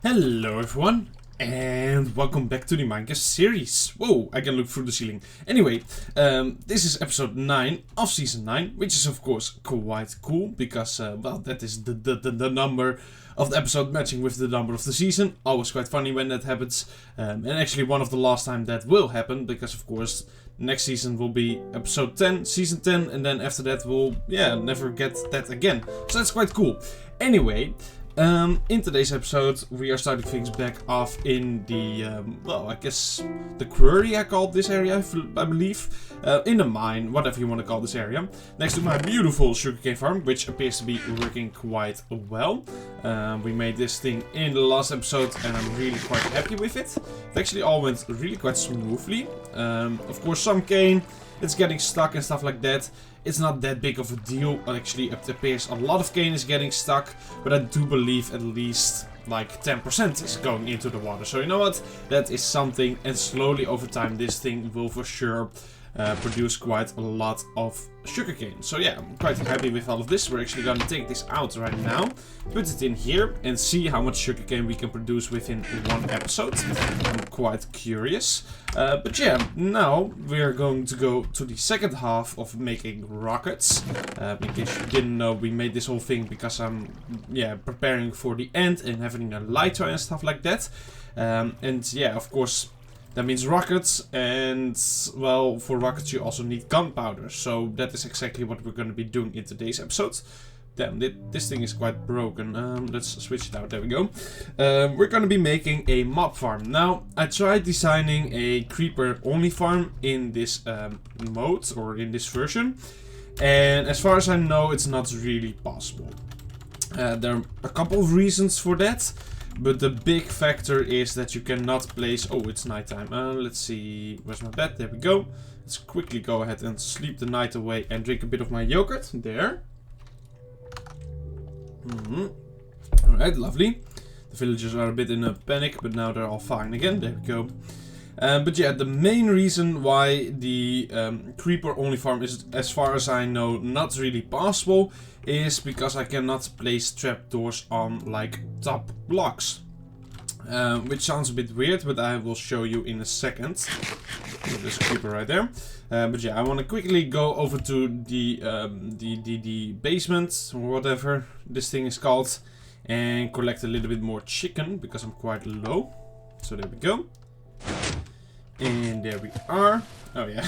Hello everyone, and welcome back to the Minecraft series. Whoa, I can look through the ceiling. Anyway, this is episode 9 of season 9, which is of course quite cool, because, well, that is the number of the episode matching with the number of the season. Always quite funny when that happens, and actually one of the last time that will happen, because of course next season will be episode 10, season 10, and then after that we'll, never get that again. So that's quite cool. Anyway, in today's episode, we are starting things back off in the, well, I guess the quarry I called this area, I believe. In the mine, whatever you want to call this area. Next to my beautiful sugarcane farm, which appears to be working quite well. We made this thing in the last episode, and I'm really quite happy with it. It actually all went really quite smoothly. Of course, some cane, it's getting stuck and stuff like that. It's not that big of a deal. Actually, it appears a lot of cane is getting stuck, but I do believe at least like 10% is going into the water. So you know what? That is something, and slowly over time this thing will for sure produce quite a lot of sugarcane. So yeah, I'm quite happy with all of this. We're actually gonna take this out right now, put it in here, and see how much sugarcane we can produce within one episode. I'm quite curious. But yeah, now we're going to go to the second half of making rockets. In case you didn't know, we made this whole thing because I'm, preparing for the end and having a lighter and stuff like that. And yeah, of course, that means rockets, and, well, for rockets you also need gunpowder. So that is exactly what we're going to be doing in today's episode. Damn, this thing is quite broken. Let's switch it out. There we go. We're going to be making a mob farm. Now, I tried designing a creeper only farm in this mode, or in this version. And as far as I know, it's not really possible. There are a couple of reasons for that. But the big factor is that you cannot place... Oh, it's nighttime. Let's see. Where's my bed? There we go. Let's quickly go ahead and sleep the night away and drink a bit of my yogurt. There. Alright, lovely. The villagers are a bit in a panic, but now they're all fine again. There we go. But yeah, the main reason why the creeper only farm is, as far as I know, not really possible is because I cannot place trapdoors on, like, top blocks. Which sounds a bit weird, but I will show you in a second. There's a creeper right there. But yeah, I want to quickly go over to the basement, or whatever this thing is called, and collect a little bit more chicken, because I'm quite low. So there we go. And there we are. Oh yeah,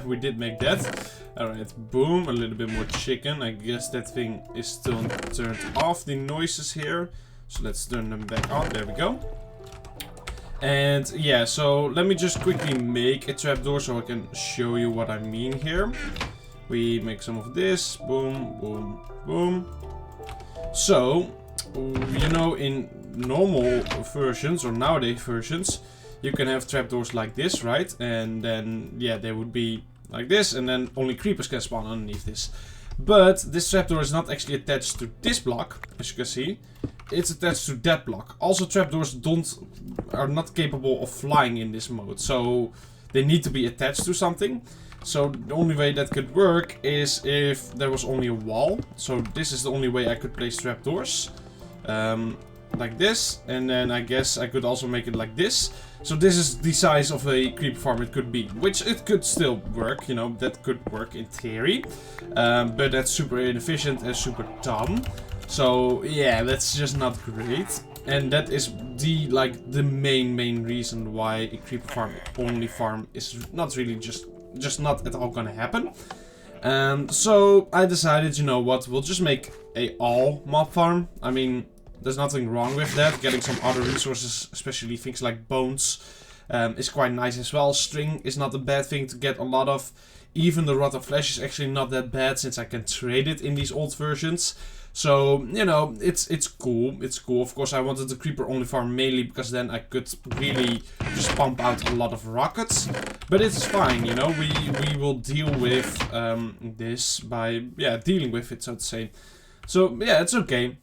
we did make that. Alright, boom, a little bit more chicken. I guess that thing is still turned off, the noises here. So let's turn them back on. There we go. And yeah, so let me just quickly make a trapdoor so I can show you what I mean here. We make some of this. Boom, boom, boom. So, you know, in normal versions, or nowadays versions, you can have trapdoors like this, right? And then, yeah, they would be like this, and then only creepers can spawn underneath this. But this trapdoor is not actually attached to this block, as you can see. It's attached to that block. Also, trapdoors are not capable of flying in this mode, so they need to be attached to something. So the only way that could work is if there was only a wall. So this is the only way I could place trapdoors. Like this, and then I guess I could also make it like this. So this is the size of a creeper farm it could be, which it could still work, you know, that could work in theory. But that's super inefficient and super dumb. So yeah, that's just not great. And that is the main reason why a creeper farm only farm is not really just not at all gonna happen. So I decided, you know what, we'll just make a all mob farm. I mean, there's nothing wrong with that. Getting some other resources, especially things like bones, is quite nice as well. String is not a bad thing to get a lot of. Even the rotten flesh is actually not that bad, since I can trade it in these old versions. So, you know, it's cool. It's cool. Of course, I wanted the creeper only farm mainly because then I could really just pump out a lot of rockets. But it's fine, you know. We will deal with this by, dealing with it, so to say. So, yeah, it's okay.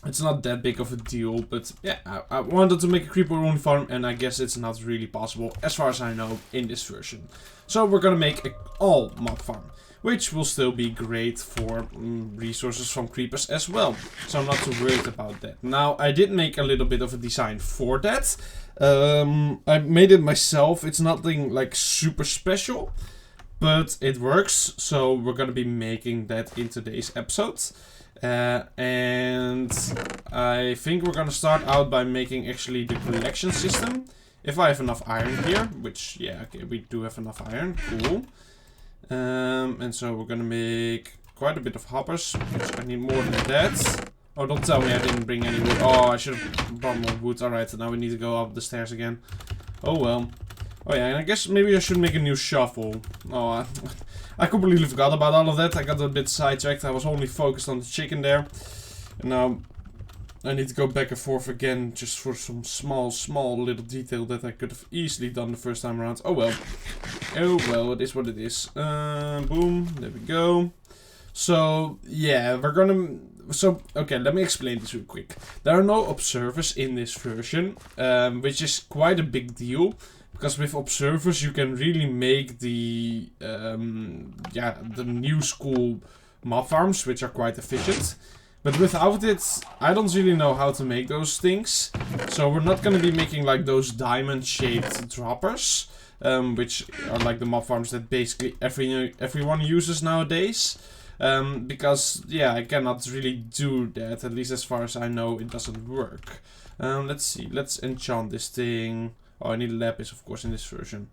It's not that big of a deal, but yeah, I wanted to make a creeper only farm, and I guess it's not really possible, as far as I know, in this version. So we're gonna make an all mob farm, which will still be great for resources from creepers as well. So I'm not too worried about that. Now, I did make a little bit of a design for that. I made it myself. It's nothing like super special, but it works. So we're gonna be making that in today's episode. And I think we're gonna start out by making actually the collection system. If I have enough iron here, which, yeah, okay, we do have enough iron, cool. And so we're gonna make quite a bit of hoppers, which I need more than that. Oh, don't tell me I didn't bring any wood. Oh, I should have brought more wood. Alright, now we need to go up the stairs again. Oh well. Oh yeah, and I guess maybe I should make a new shovel. Oh, I completely forgot about all of that. I got a bit sidetracked. I was only focused on the chicken there. And now I need to go back and forth again just for some small little detail that I could have easily done the first time around. Oh well. Oh well, it is what it is. Boom. There we go. So, yeah, we're gonna... So, okay, let me explain this real quick. There are no observers in this version, which is quite a big deal. Because with observers you can really make the new school mob farms, which are quite efficient. But without it, I don't really know how to make those things. So we're not going to be making like those diamond-shaped droppers, which are like the mob farms that basically everyone uses nowadays. Because, yeah, I cannot really do that. At least as far as I know, it doesn't work. Let's see. Let's enchant this thing. Oh, I need lapis, of course, in this version.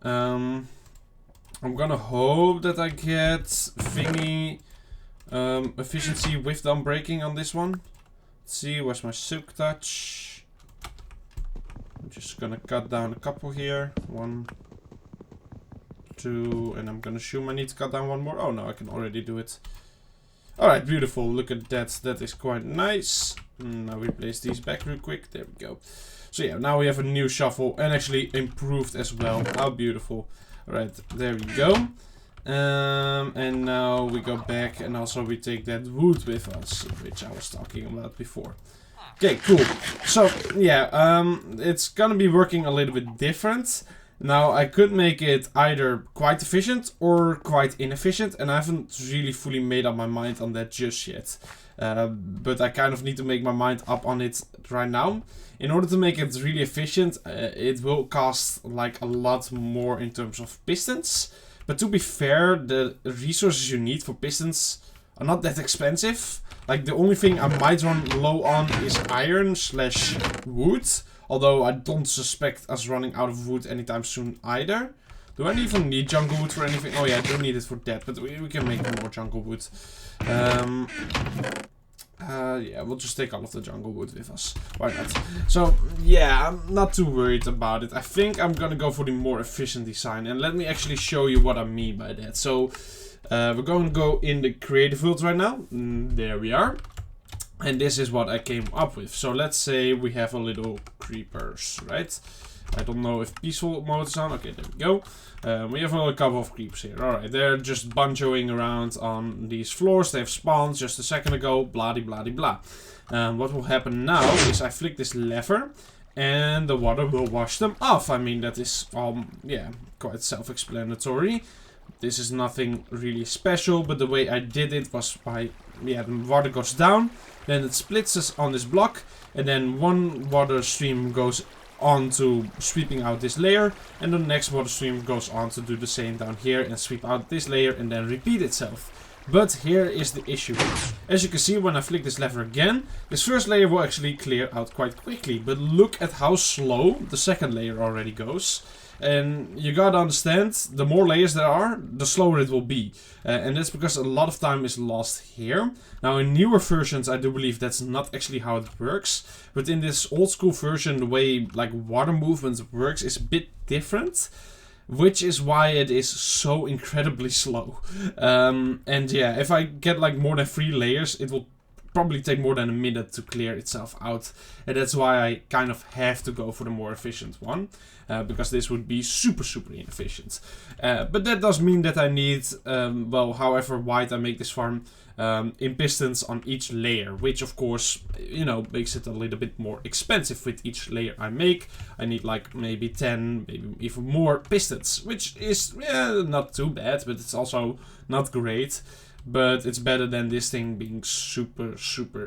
I'm gonna hope that I get thingy efficiency with the unbreaking on this one. Let's see, where's my silk touch? I'm just gonna cut down a couple here. 1, 2, and I'm gonna assume I need to cut down one more. Oh no, I can already do it. Alright, beautiful. Look at that. That is quite nice. Now we place these back real quick. There we go. So yeah, now we have a new shovel and actually improved as well. How beautiful. Alright, there we go. And now we go back and also we take that wood with us, which I was talking about before. Okay, cool. So yeah, it's gonna be working a little bit different. Now I could make it either quite efficient or quite inefficient, and I haven't really fully made up my mind on that just yet. But I kind of need to make my mind up on it right now. In order to make it really efficient, it will cost like a lot more in terms of pistons. But to be fair, the resources you need for pistons are not that expensive. Like the only thing I might run low on is iron/wood. Although I don't suspect us running out of wood anytime soon either. Do I even need jungle wood for anything? Oh yeah, I do need it for that, but we can make more jungle wood. Yeah, we'll just take all of the jungle wood with us. Why not? So, yeah, I'm not too worried about it. I think I'm gonna go for the more efficient design. And let me actually show you what I mean by that. So, we're going to go in the creative world right now. There we are. And this is what I came up with. So, let's say we have a little creepers, right? I don't know if peaceful mode is on. Okay, there we go. We have a couple of creeps here. Alright, they're just bunchoing around on these floors. They have spawned just a second ago. Blah, blah, blah. What will happen now is I flick this lever and the water will wash them off. I mean, that is, yeah, quite self-explanatory. This is nothing really special, but the way I did it was by, yeah, the water goes down, then it splits on this block, and then one water stream goes on to sweeping out this layer, and the next water stream goes on to do the same down here and sweep out this layer and then repeat itself. But here is the issue. As you can see, when I flick this lever again, this first layer will actually clear out quite quickly, but look at how slow the second layer already goes. And you gotta understand, the more layers there are, the slower it will be. And that's because a lot of time is lost here. Now in newer versions, I do believe that's not actually how it works. But in this old school version, the way like water movement works is a bit different. Which is why it is so incredibly slow. And yeah, if I get like more than 3 layers, it will probably take more than a minute to clear itself out. And that's why I kind of have to go for the more efficient one. Because this would be super inefficient. But that does mean that I need, well, however wide I make this farm, in pistons on each layer. Which of course, you know, makes it a little bit more expensive with each layer I make. I need like maybe 10, maybe even more pistons. Which is, yeah, not too bad, but it's also not great. But it's better than this thing being super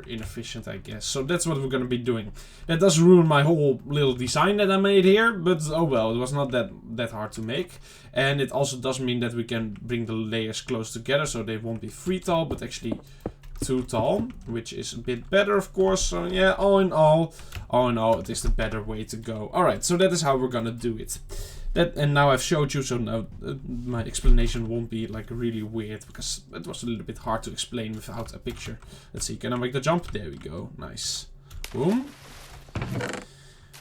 inefficient, I guess. So that's what we're gonna be doing. That does ruin my whole little design that I made here. But oh well, it was not that hard to make. And it also does mean that we can bring the layers close together. So they won't be 3 tall, but actually 2 tall. Which is a bit better, of course. So yeah, all in all, it is the better way to go. Alright, so that is how we're gonna do it. And now I've showed you, so now my explanation won't be like really weird, because it was a little bit hard to explain without a picture. Let's see, can I make the jump? There we go, nice. Boom.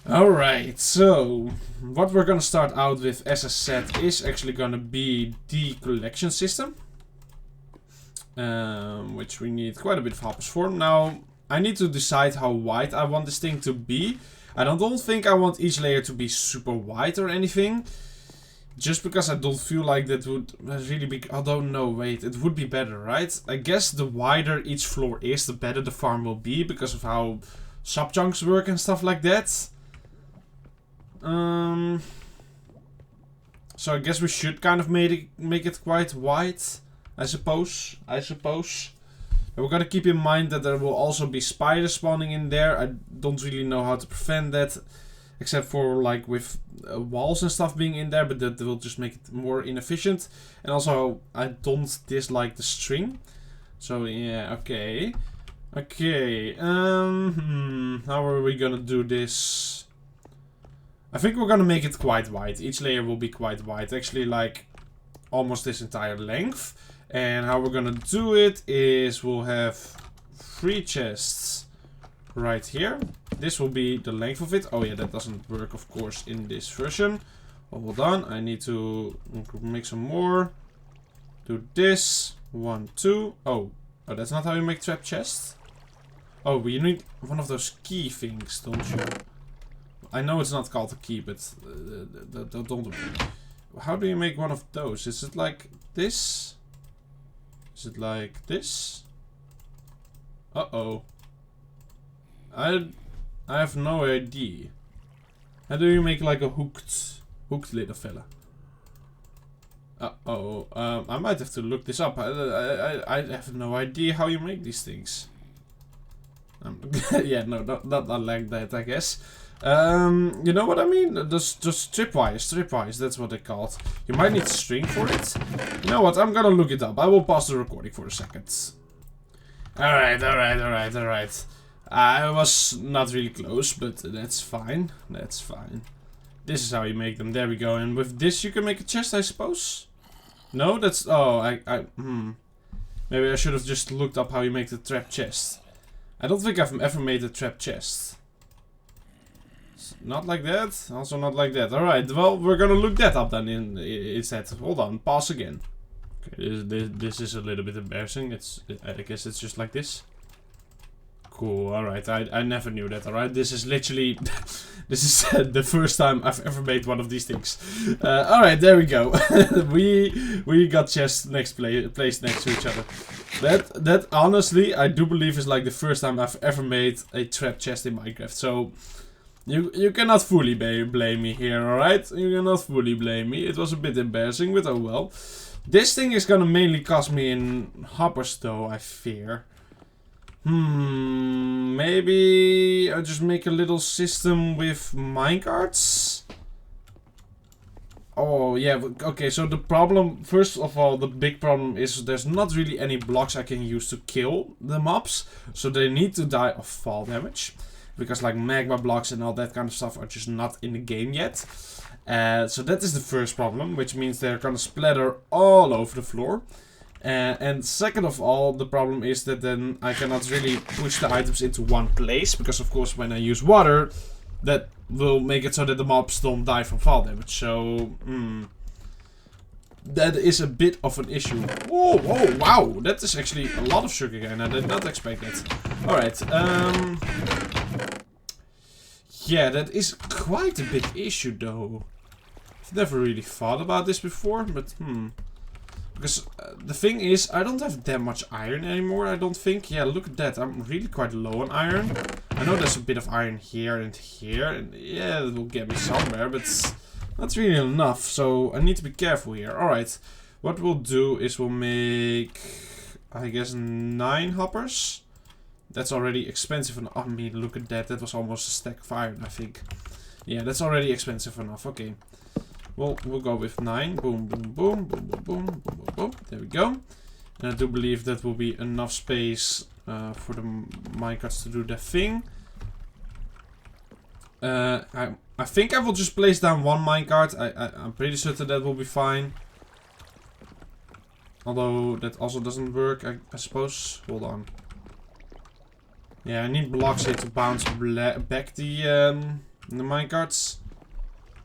Alright, so what we're gonna start out with, as I said, is actually gonna be the collection system. Which we need quite a bit of hoppers for. Now, I need to decide how wide I want this thing to be. I don't think I want each layer to be super wide or anything. Just because I don't feel like that would really be... Although, no, wait. It would be better, right? I guess the wider each floor is, the better the farm will be. Because of how sub-chunks work and stuff like that. So I guess we should kind of make it quite wide. I suppose. We're gonna keep in mind that there will also be spiders spawning in there. I don't really know how to prevent that. Except for like with walls and stuff being in there. But that will just make it more inefficient. And also I don't dislike the string. So yeah, okay. Okay. How are we gonna do this? I think we're gonna make it quite wide. Each layer will be quite wide. Actually like almost this entire length. And how we're gonna do it is we'll have 3 chests right here. This will be the length of it. Oh yeah, that doesn't work of course in this version. Hold on, I need to make some more. Do this. 1, 2. Oh, that's not how you make trap chests. Oh, you need one of those key things, don't you? I know it's not called a key, but don't. How do you make one of those? Is it like this? Is it like this? Uh-oh. I have no idea. How do you make like a hooked little fella? Uh-oh. I might have to look this up. I have no idea how you make these things. Yeah, no, not like that, I guess. You know what I mean? Just tripwires, that's what they're called. You might need string for it. You know what, I'm gonna look it up. I will pause the recording for a second. Alright. I was not really close, but that's fine. That's fine. This is how you make them. There we go. And with this you can make a chest, I suppose? No, that's... Oh, maybe I should have just looked up how you make the trap chest. I don't think I've ever made a trap chest. Not like that. Also not like that. Alright, well, we're gonna look that up then instead. Hold on, pause again. Okay, this is a little bit embarrassing. I guess it's just like this. Cool, alright. I never knew that, alright? This is literally... this is the first time I've ever made one of these things. Alright, there we go. we got chests placed next to each other. That honestly, I do believe is like the first time I've ever made a trap chest in Minecraft. So... You cannot fully blame me here, alright? You cannot fully blame me. It was a bit embarrassing, but oh well. This thing is gonna mainly cost me in hoppers though, I fear. Maybe I just make a little system with minecarts? Oh yeah, okay, so the problem, first of all, the big problem is there's not really any blocks I can use to kill the mobs. So they need to die of fall damage. Because like magma blocks and all that kind of stuff are just not in the game yet. So that is the first problem, which means they're gonna splatter all over the floor. And second of all, the problem is that then I cannot really push the items into one place. Because of course when I use water, that will make it so that the mobs don't die from fall damage. So, that is a bit of an issue. Whoa, whoa, wow. That is actually a lot of sugarcane. I did not expect that. Alright, yeah, that is quite a big issue though. I've never really thought about this before, but because the thing is, I don't have that much iron anymore, I don't think. Yeah, look at that. I'm really quite low on iron. I know there's a bit of iron here, and yeah, it will get me somewhere, but not really enough, so I need to be careful here. Alright, what we'll do is we'll make, I guess, 9 hoppers. That's already expensive enough. I mean, look at that. That was almost a stack of iron, I think. Yeah, that's already expensive enough. Okay. Well, we'll go with 9. Boom, boom, boom, boom, boom, boom, boom, boom, boom. There we go. And I do believe that will be enough space for the minecarts to do their thing. I think I will just place down 1 minecart. I'm pretty certain that will be fine. Although that also doesn't work, I suppose. Hold on. Yeah, I need blocks here to bounce back the minecarts.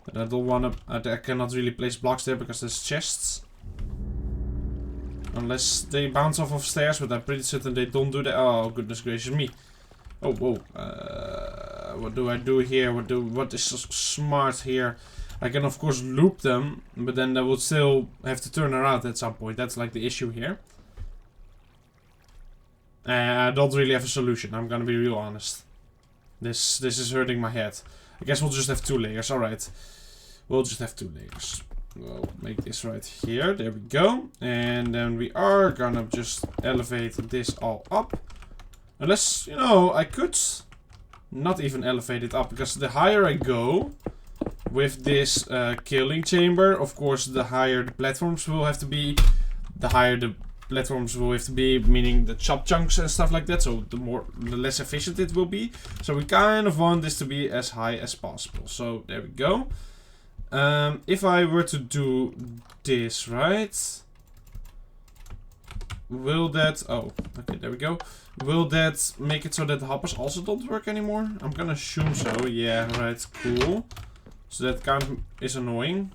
But I don't want to. I cannot really place blocks there because there's chests. Unless they bounce off of stairs, but I'm pretty certain they don't do that. Oh, goodness gracious me. Oh, whoa. What do I do here? What is so smart here? I can, of course, loop them, but then they will still have to turn around at some point. That's like the issue here. I don't really have a solution, I'm gonna be real honest. This is hurting my head. I guess we'll just have 2 layers, alright. We'll just have 2 layers. We'll make this right here, there we go. And then we are gonna just elevate this all up. Unless, you know, I could not even elevate it up, because the higher I go with this killing chamber, of course, the higher the platforms will have to be, the higher the platforms will have to be, meaning the chop chunks and stuff like that, so the less efficient it will be. So we kind of want this to be as high as possible. So there we go. If I were to do this, right? Will that... Oh, okay, there we go. Will that make it so that the hoppers also don't work anymore? I'm gonna assume so. Yeah, right, cool. So that kind of is annoying.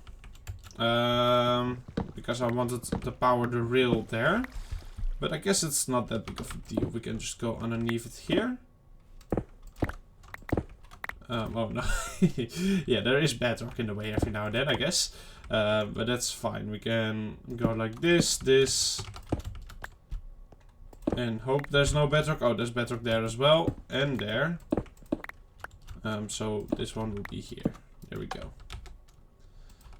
Because I wanted to power the rail there. But I guess it's not that big of a deal. We can just go underneath it here. Oh no. Yeah, there is bedrock in the way every now and then, I guess. But that's fine. We can go like this. And hope there's no bedrock. Oh, there's bedrock there as well. And there. So this one will be here. There we go.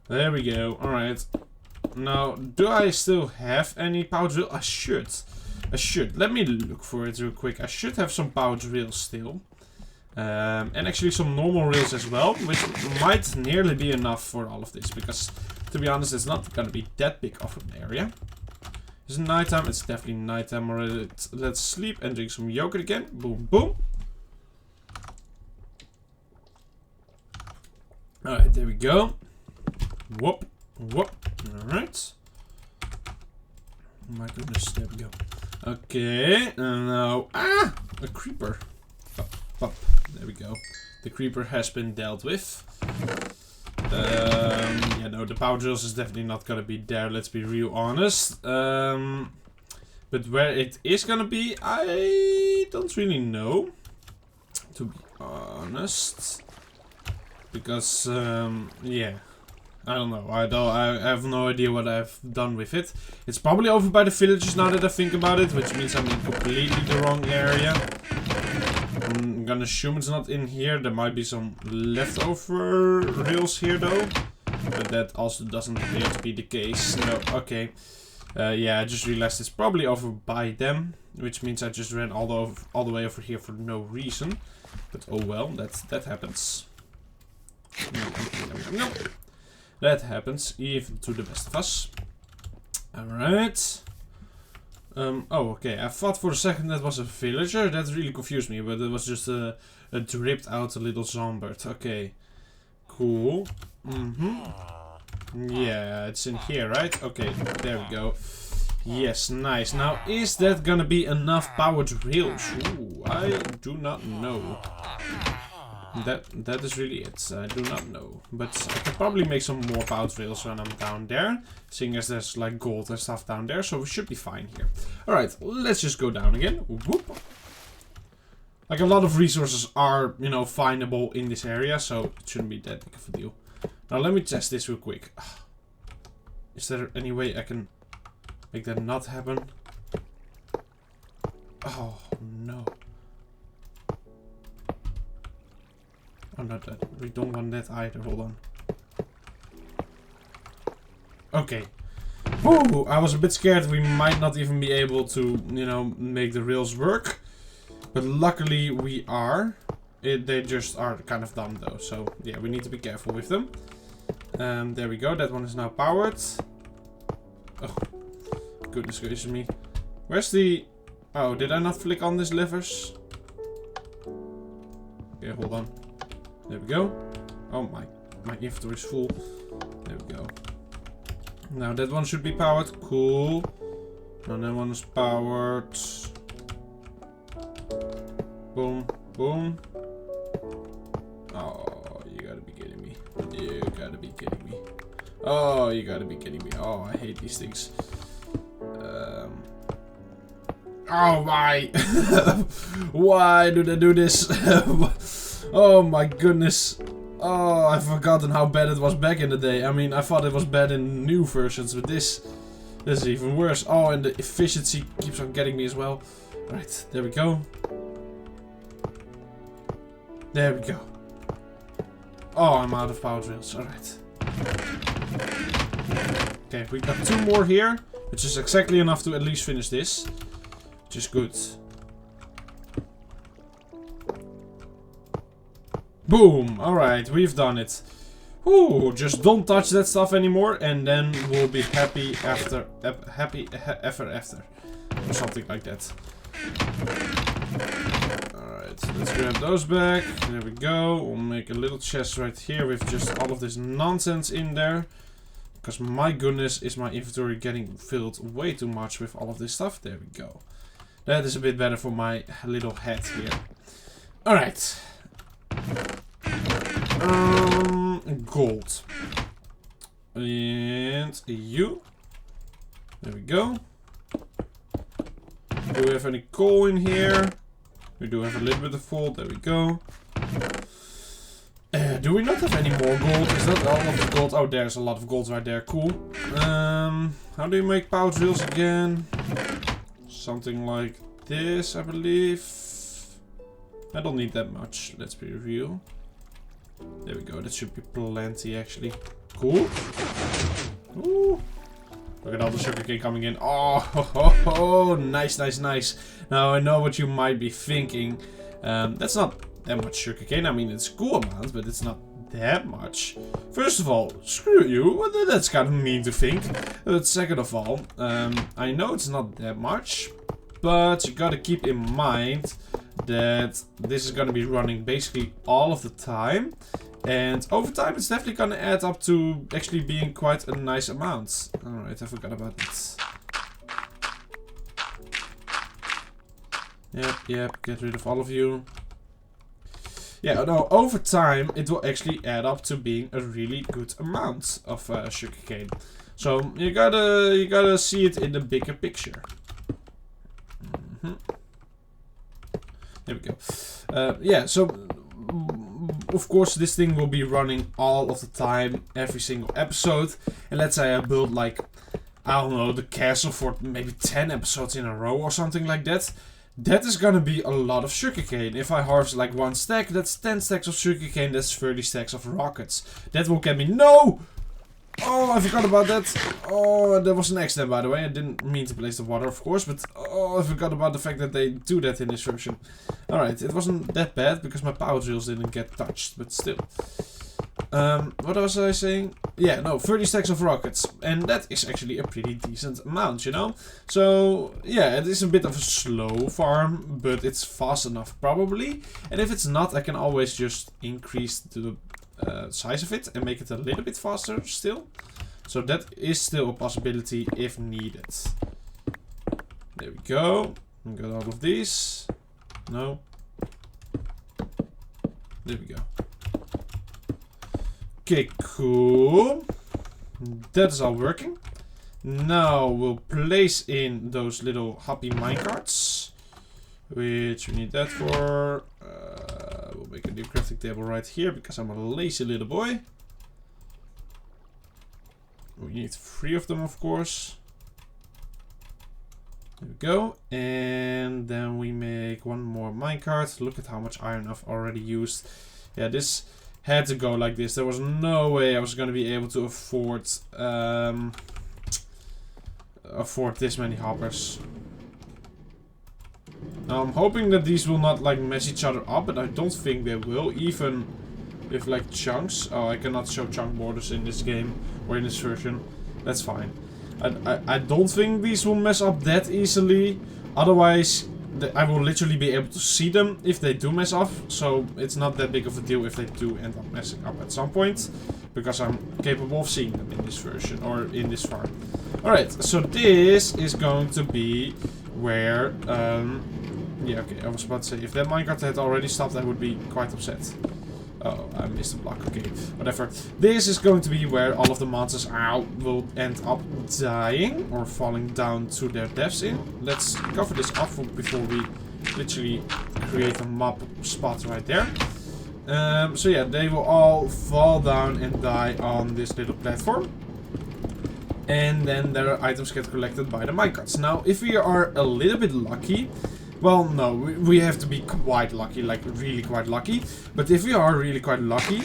There we go. Alright. Now, do I still have any power drill? I should. Let me look for it real quick. I should have some power drills still. And actually some normal rails as well, which might nearly be enough for all of this. Because, to be honest, it's not going to be that big of an area. Is it nighttime? It's definitely nighttime already. Let's sleep and drink some yogurt again. Boom, boom. Alright, there we go. Whoop, whoop. Alright. Oh my goodness, there we go. Okay, and now... Ah! A creeper. Pop, pop. There we go. The creeper has been dealt with. Yeah, no, the power drills is definitely not gonna be there, let's be real honest. But where it is gonna be, I don't really know. To be honest. Because, yeah. I don't know. I have no idea what I've done with it. It's probably over by the villages now that I think about it, which means I'm in completely the wrong area. I'm gonna assume it's not in here. There might be some leftover rails here though. But that also doesn't appear to be the case. No, okay. Yeah, I just realized it's probably over by them. Which means I just ran all the way over here for no reason. But oh well, that happens. No. That happens, even to the best of us. Alright. Oh, okay. I thought for a second that was a villager. That really confused me, but it was just a dripped out little zombird. Okay. Cool. Yeah, it's in here, right? Okay, there we go. Yes, nice. Now, is that gonna be enough powered rails? Ooh, I do not know. That is really it. I do not know. But I could probably make some more pouch rails when I'm down there. Seeing as there's like gold and stuff down there. So we should be fine here. Alright, let's just go down again. Whoop. Like a lot of resources are, you know, findable in this area. So it shouldn't be that big of a deal. Now let me test this real quick. Is there any way I can make that not happen? Oh no. Oh, not that. We don't want that either. Hold on. Okay. Woo! I was a bit scared we might not even be able to, you know, make the rails work. But luckily we are. They just are kind of dumb though. So yeah, we need to be careful with them. There we go. That one is now powered. Oh, goodness gracious me. Where's the... Oh, did I not flick on these levers? Okay, hold on. There we go. Oh, my inventory is full. There we go. Now that one should be powered. Cool. Now that one is powered. Boom. Boom. Oh, you gotta be kidding me. You gotta be kidding me. Oh, you gotta be kidding me. Oh, I hate these things. Oh, why? Why do they do this? Oh my goodness. Oh, I've forgotten how bad it was back in the day. I mean, I thought it was bad in new versions, but this is even worse. Oh, and the efficiency keeps on getting me as well. Alright, there we go. There we go. Oh, I'm out of power drills. Alright. Okay, we got 2 more here, which is exactly enough to at least finish this. Which is good. Boom! Alright, we've done it. Ooh, just don't touch that stuff anymore and then we'll be happy after. Happy ever after. Or something like that. Alright, let's grab those back. There we go. We'll make a little chest right here with just all of this nonsense in there. Because my goodness, is my inventory getting filled way too much with all of this stuff. There we go. That is a bit better for my little head here. Alright. Gold. And you. There we go. Do we have any coal in here? We do have a little bit of coal. There we go. Do we not have any more gold? Is that all of the gold? Oh, there's a lot of gold right there. Cool. How do you make power drills again? Something like this, I believe. I don't need that much. Let's be real. There we go. That should be plenty, actually. Cool. Ooh. Look at all the sugarcane coming in. Oh, nice, nice, nice. Now I know what you might be thinking. That's not that much sugarcane. I mean, it's a cool amount, but it's not that much. First of all, screw you. Well, that's kind of mean to think. But second of all, I know it's not that much, but you gotta keep in mind that this is gonna be running basically all of the time. And over time, it's definitely gonna add up to actually being quite a nice amount. Alright, I forgot about that. Yep, get rid of all of you. Yeah, no, over time, it will actually add up to being a really good amount of sugarcane. So, you gotta see it in the bigger picture. There we go. Yeah, so of course this thing will be running all of the time, every single episode. And let's say I build like, I don't know, the castle for maybe 10 episodes in a row or something like that. That is gonna be a lot of sugarcane. If I harvest like 1 stack, that's 10 stacks of sugarcane, that's 30 stacks of rockets. That will get me... No! Oh, I forgot about that. Oh, that was an accident, by the way. I didn't mean to place the water, of course, but oh, I forgot about the fact that they do that in this version. Alright, it wasn't that bad because my power drills didn't get touched, but still. What was I saying? Yeah, no, 30 stacks of rockets. And that is actually a pretty decent amount, you know? So, yeah, it is a bit of a slow farm, but it's fast enough, probably. And if it's not, I can always just increase the size of it and make it a little bit faster still. So that is still a possibility if needed. There we go. We got all of these. No. There we go. Okay, cool. That is all working. Now we'll place in those little happy minecarts, which we need that for. We'll make a new crafting table right here because I'm a lazy little boy. We need 3 of them, of course. There we go. And then we make 1 more minecart. Look at how much iron I've already used. Yeah, this had to go like this. There was no way I was going to be able to afford this many hoppers. Now I'm hoping that these will not like mess each other up, but I don't think they will, even with like chunks. Oh, I cannot show chunk borders in this game or in this version. That's fine. I don't think these will mess up that easily. Otherwise, I will literally be able to see them if they do mess up. So it's not that big of a deal if they do end up messing up at some point, because I'm capable of seeing them in this version or in this farm. Alright, so this is going to be where yeah, okay, I was about to say, if that minecart had already stopped, I would be quite upset. Oh, I missed a block. Okay, whatever. This is going to be where all of the monsters will end up dying or falling down to their deaths in. Let's cover this off before we literally create a mob spot right there. So yeah, they will all fall down and die on this little platform. And then their items get collected by the minecarts. Now, if we are a little bit lucky... Well, no, we have to be quite lucky, like really quite lucky. But if we are really quite lucky,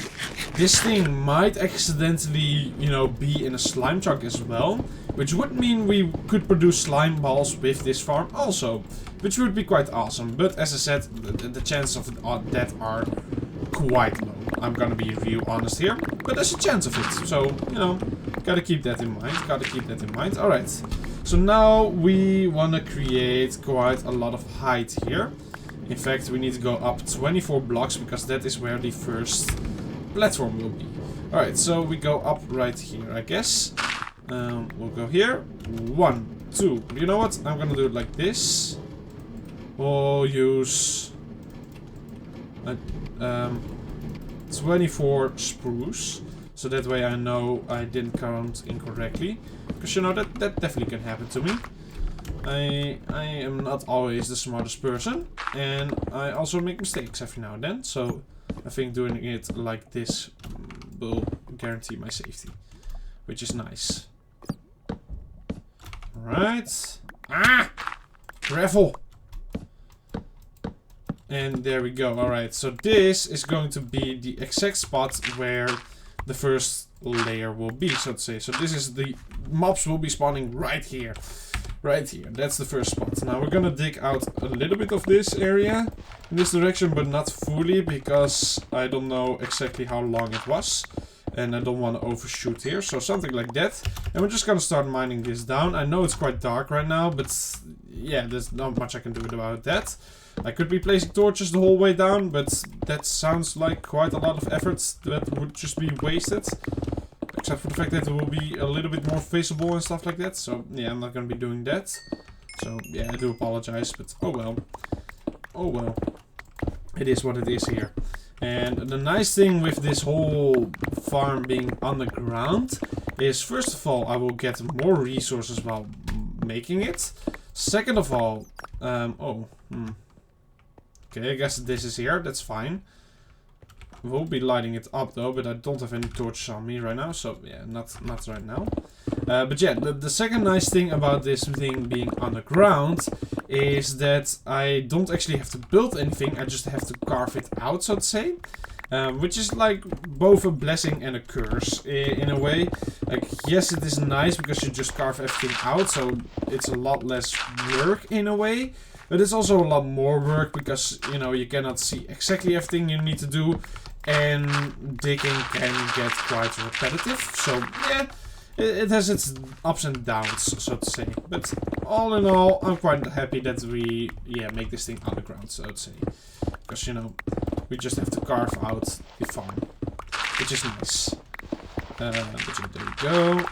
this thing might accidentally, you know, be in a slime chunk as well. Which would mean we could produce slime balls with this farm also. Which would be quite awesome. But as I said, the chances of that are quite low. I'm gonna be real honest here. But there's a chance of it. So, you know, gotta keep that in mind. Alright. So now we want to create quite a lot of height here. In fact, we need to go up 24 blocks because that is where the first platform will be. Alright, so we go up right here, I guess. We'll go here. 1, 2. You know what? I'm going to do it like this. We'll use 24 spruce. So that way I know I didn't count incorrectly. Because you know, that definitely can happen to me. I am not always the smartest person. And I also make mistakes every now and then. So I think doing it like this will guarantee my safety. Which is nice. Alright. Ah! Gravel! And there we go. Alright, so this is going to be the exact spot where the first layer will be, so to say. So this is the mobs will be spawning right here. Right here. That's the first spot. Now we're gonna dig out a little bit of this area in this direction, but not fully because I don't know exactly how long it was. And I don't want to overshoot here. So something like that. And we're just gonna start mining this down. I know it's quite dark right now, but yeah, there's not much I can do about that. I could be placing torches the whole way down, but that sounds like quite a lot of effort that would just be wasted. Except for the fact that it will be a little bit more visible and stuff like that. So yeah, I'm not going to be doing that. So yeah, I do apologize, but oh well. Oh well. It is what it is here. And the nice thing with this whole farm being underground is, first of all, I will get more resources while making it. Second of all, okay, I guess this is here. That's fine. We'll be lighting it up though, but I don't have any torches on me right now, so yeah, not right now. But yeah, the second nice thing about this thing being underground is that I don't actually have to build anything. I just have to carve it out, so to say. Which is like both a blessing and a curse in a way. Like, yes, it is nice because you just carve everything out, so it's a lot less work in a way. But it's also a lot more work because, you know, you cannot see exactly everything you need to do. And digging can get quite repetitive. So, yeah, it has its ups and downs, so to say. But all in all, I'm quite happy that we, yeah, make this thing underground, so to say. Because, you know, we just have to carve out the farm. Which is nice. But yeah, there we go.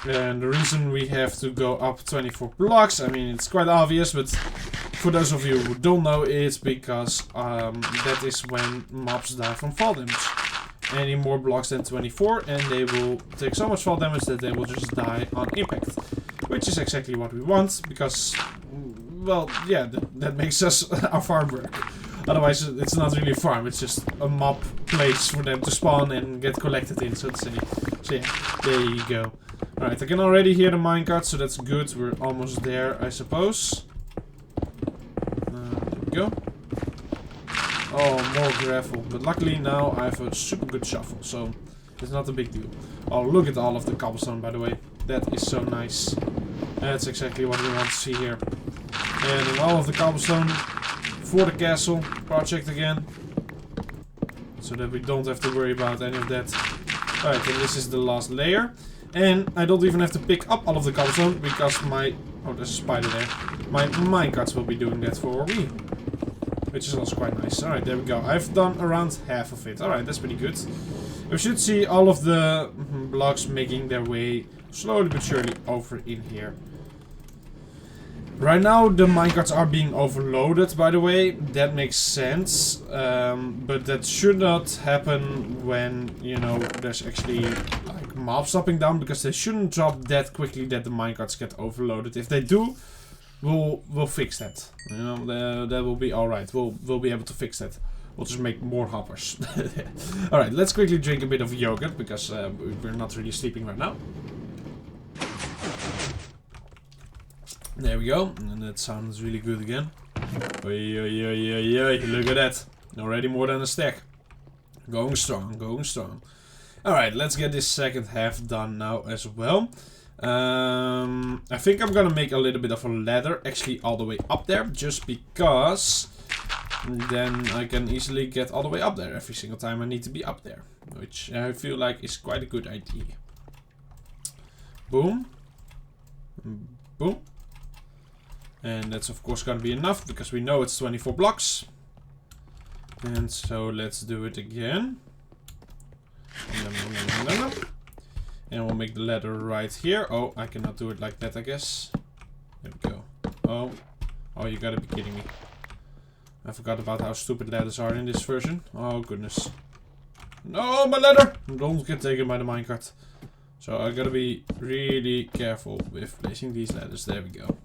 And the reason we have to go up 24 blocks, I mean, it's quite obvious, but For those of you who don't know, it's because that is when mobs die from fall damage. Any more blocks than 24 and they will take so much fall damage that they will just die on impact. Which is exactly what we want, because, well, yeah, that makes us our farm work. Otherwise, it's not really a farm, it's just a mob place for them to spawn and get collected in, so to say. So yeah, there you go. Alright, I can already hear the minecart, so that's good. We're almost there, I suppose. There we go. Oh, more gravel. But luckily now I have a super good shovel, so it's not a big deal. Oh, look at all of the cobblestone, by the way. That is so nice. That's exactly what we want to see here. And all of the cobblestone for the castle project again. So that we don't have to worry about any of that. Alright, and this is the last layer. And I don't even have to pick up all of the cobblestone because my... Oh, there's a spider there. My minecarts will be doing that for me. Which is also quite nice. Alright, there we go. I've done around half of it. Alright, that's pretty good. We should see all of the blocks making their way slowly but surely over in here. Right now the minecarts are being overloaded, by the way. That makes sense. But that should not happen when, you know, there's actually like mobs dropping down, because they shouldn't drop that quickly that the minecarts get overloaded. If they do, we'll fix that. You know, that will be alright. We'll be able to fix that. We'll just make more hoppers. Alright, let's quickly drink a bit of yogurt, because we're not really sleeping right now. There we go, and that sounds really good again. Oy, oy, oy, oy, oy. Look at that. Already more than a stack. Going strong, going strong. Alright, let's get this second half done now as well. I think I'm gonna make a little bit of a ladder, actually all the way up there, just because then I can easily get all the way up there every single time I need to be up there, which I feel like is quite a good idea. Boom. Boom. And that's of course gonna be enough, because we know it's 24 blocks. And so let's do it again. And we'll make the ladder right here. Oh, I cannot do it like that, I guess. There we go. Oh, you gotta be kidding me. I forgot about how stupid ladders are in this version. Oh, goodness. No, my ladder! Don't get taken by the minecart. So I gotta be really careful with placing these ladders. There we go.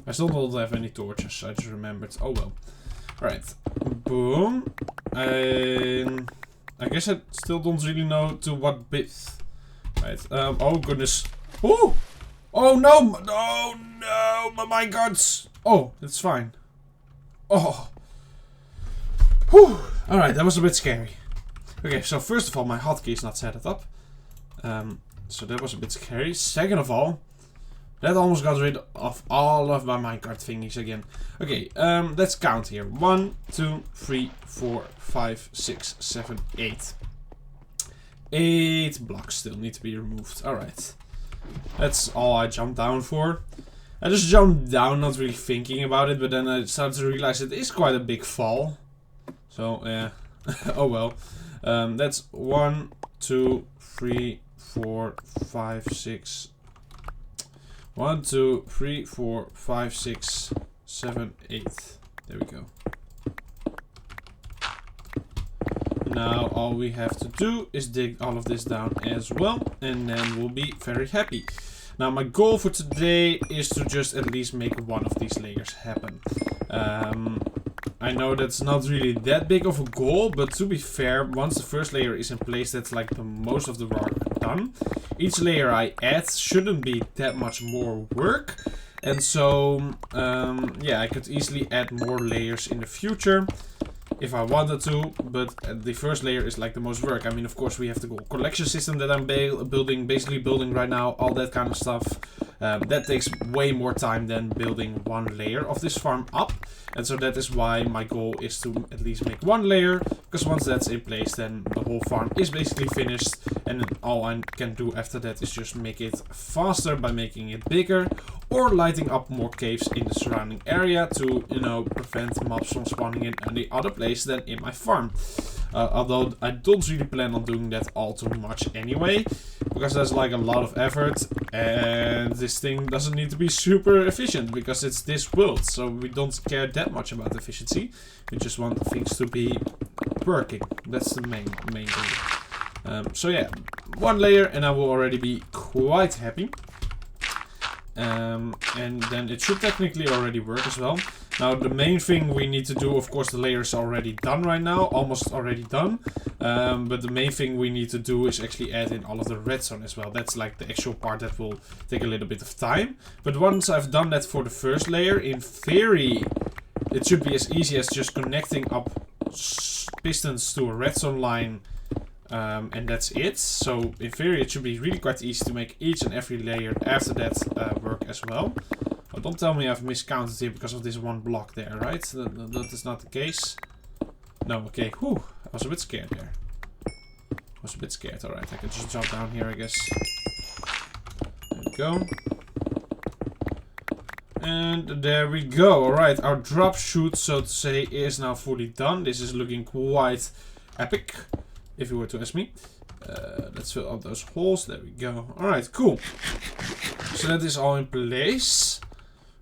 I still don't have any torches, I just remembered. Oh well. Alright. Boom. And I guess I still don't really know to what bit. Right. Oh goodness. Ooh! Oh no! No, no! My minecarts! Oh, it's fine. Oh. Whew. Alright, that was a bit scary. Okay, so first of all, my hotkey is not set up. So that was a bit scary. Second of all, that almost got rid of all of my minecart thingies again. Okay, let's count here. 1, 2, 3, 4, 5, 6, 7, 8. 8 blocks still need to be removed. Alright. That's all I jumped down for. I just jumped down not really thinking about it, but then I started to realize it is quite a big fall. So, yeah. Oh well. That's 1, 2, 3, 4, 5, 6. 1, 2, 3, 4, 5, 6, 7, 8. There we go. Now all we have to do is dig all of this down as well, and then we'll be very happy. Now my goal for today is to just at least make one of these layers happen. I know that's not really that big of a goal, but to be fair, once the first layer is in place, that's like the most of the work done. Each layer I add shouldn't be that much more work. And so, yeah, I could easily add more layers in the future if I wanted to, but the first layer is like the most work. I mean, of course, we have the collection system that I'm basically building right now, all that kind of stuff. That takes way more time than building one layer of this farm up. And so that is why my goal is to at least make one layer, because once that's in place, then the whole farm is basically finished. And then all I can do after that is just make it faster by making it bigger, or lighting up more caves in the surrounding area to, you know, prevent mobs from spawning in any other place than in my farm. Although I don't really plan on doing that all too much anyway. because there's like a lot of effort, and this thing doesn't need to be super efficient because it's this world, so we don't care that much about efficiency. We just want things to be working. That's the main thing. So yeah, one layer and I will already be quite happy. And then it should technically already work as well. Now the main thing we need to do, of course the layer is already done right now, almost already done. But the main thing we need to do is actually add in all of the redstone as well. That's like the actual part that will take a little bit of time. But once I've done that for the first layer, in theory, it should be as easy as just connecting up pistons to a redstone line. And that's it. So in theory it should be really quite easy to make each and every layer after that work as well. Oh, don't tell me I've miscounted here because of this one block there, right? That is not the case. No, okay. Whew, I was a bit scared there. I was a bit scared. Alright, I can just jump down here, I guess. There we go. And there we go. Alright, our drop chute, so to say, is now fully done. This is looking quite epic, if you were to ask me. Let's fill up those holes. There we go. Alright, cool. So that is all in place.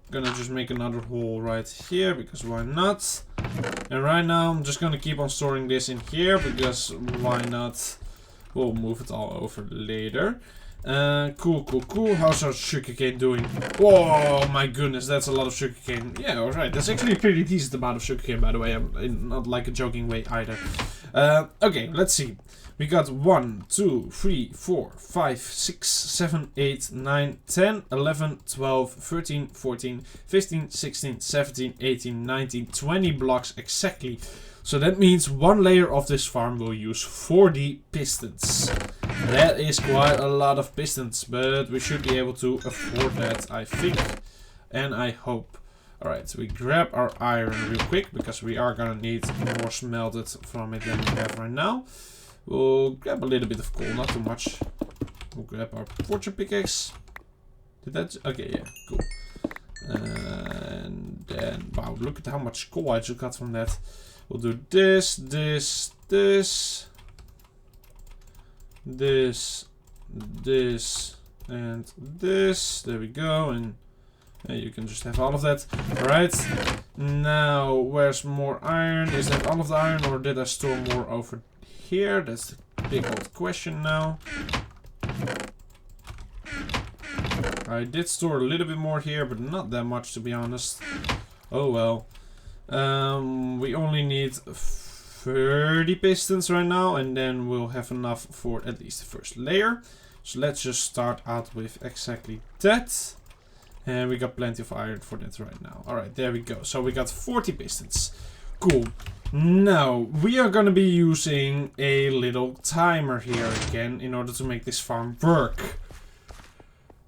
Gonna just make another hole right here, because why not? And right now I'm just gonna keep on storing this in here, because why not? We'll move it all over later. Cool. How's our sugarcane doing? Oh my goodness, that's a lot of sugarcane. Yeah, alright. That's actually a pretty decent amount of sugarcane, by the way. I'm not like a joking way either. Okay, let's see. We got 1, 2, 3, 4, 5, 6, 7, 8, 9, 10, 11, 12, 13, 14, 15, 16, 17, 18, 19, 20 blocks exactly. So that means one layer of this farm will use 40 pistons. That is quite a lot of pistons, but we should be able to afford that, I think. And I hope. Alright, so we grab our iron real quick, because we are gonna need more smelted from it than we have right now. We'll grab a little bit of coal, not too much. We'll grab our fortune pickaxe. Did that? Okay, yeah, cool. And then, wow, look at how much coal I just got from that. We'll do this, and this. There we go, and you can just have all of that. Alright, now where's more iron? Is that all of the iron, or did I store more over here? That's the big old question now. I did store a little bit more here, but not that much, to be honest. Oh well. We only need 30 pistons right now, and then we'll have enough for at least the first layer. So let's just start out with exactly that. And we got plenty of iron for that right now. Alright, there we go. So we got 40 pistons. Cool. Now, we are gonna be using a little timer here again in order to make this farm work.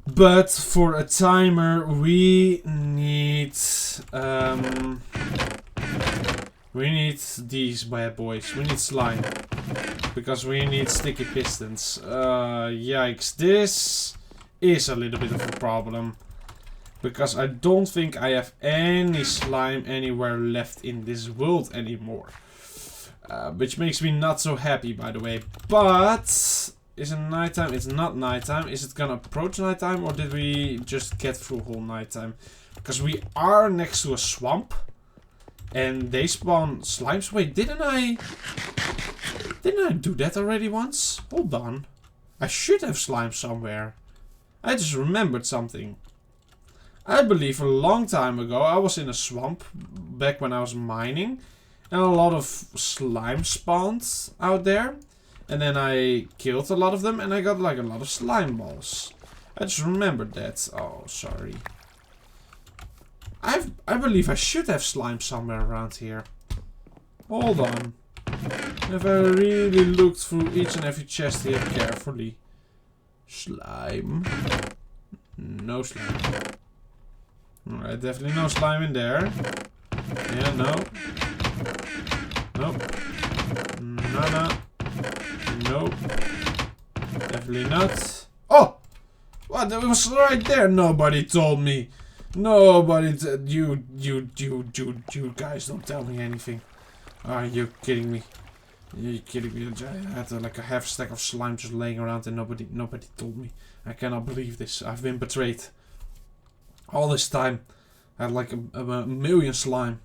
But for a timer, we need these bad boys. We need slime. Because we need sticky pistons. Yikes. This is a little bit of a problem. Because I don't think I have any slime anywhere left in this world anymore. Which makes me not so happy, by the way. But is it nighttime? It's not nighttime. Is it gonna approach nighttime, or did we just get through whole nighttime? Because we are next to a swamp. And they spawn slimes. Wait, didn't I do that already once? Hold on. I should have slime somewhere. I just remembered something. I believe a long time ago I was in a swamp back when I was mining, and a lot of slime spawned out there, and then I killed a lot of them and I got like a lot of slime balls. I just remembered that. Oh, sorry. I believe I should have slime somewhere around here. Hold on. If I really looked through each and every chest here carefully. Slime. No slime. Alright, definitely no slime in there. Yeah, no. Nope. No. Nope. Definitely not. Oh! What? It was right there. Nobody told me. Nobody. You guys don't tell me anything. Are you kidding me? You're kidding me? I had like a half stack of slime just laying around and nobody told me. I cannot believe this. I've been betrayed. All this time, I had like a million slime,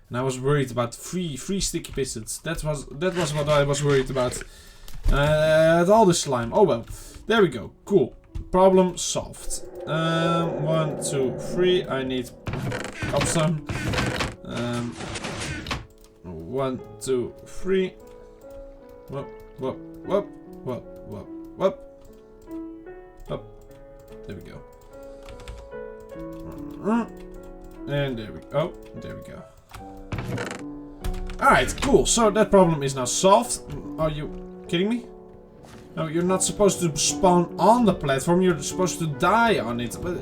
and I was worried about three sticky pistons. That was what I was worried about. I had all this slime. Oh well, there we go. Cool. Problem solved. 1, 2, 3. I need cobblestone. 1, 2, 3. Whoop, whoop, whoop, whoop, whoop, whoop. Up. There we go. And there we go. Oh, there we go. Alright, cool. So that problem is now solved. Are you kidding me? No, you're not supposed to spawn on the platform. You're supposed to die on it. But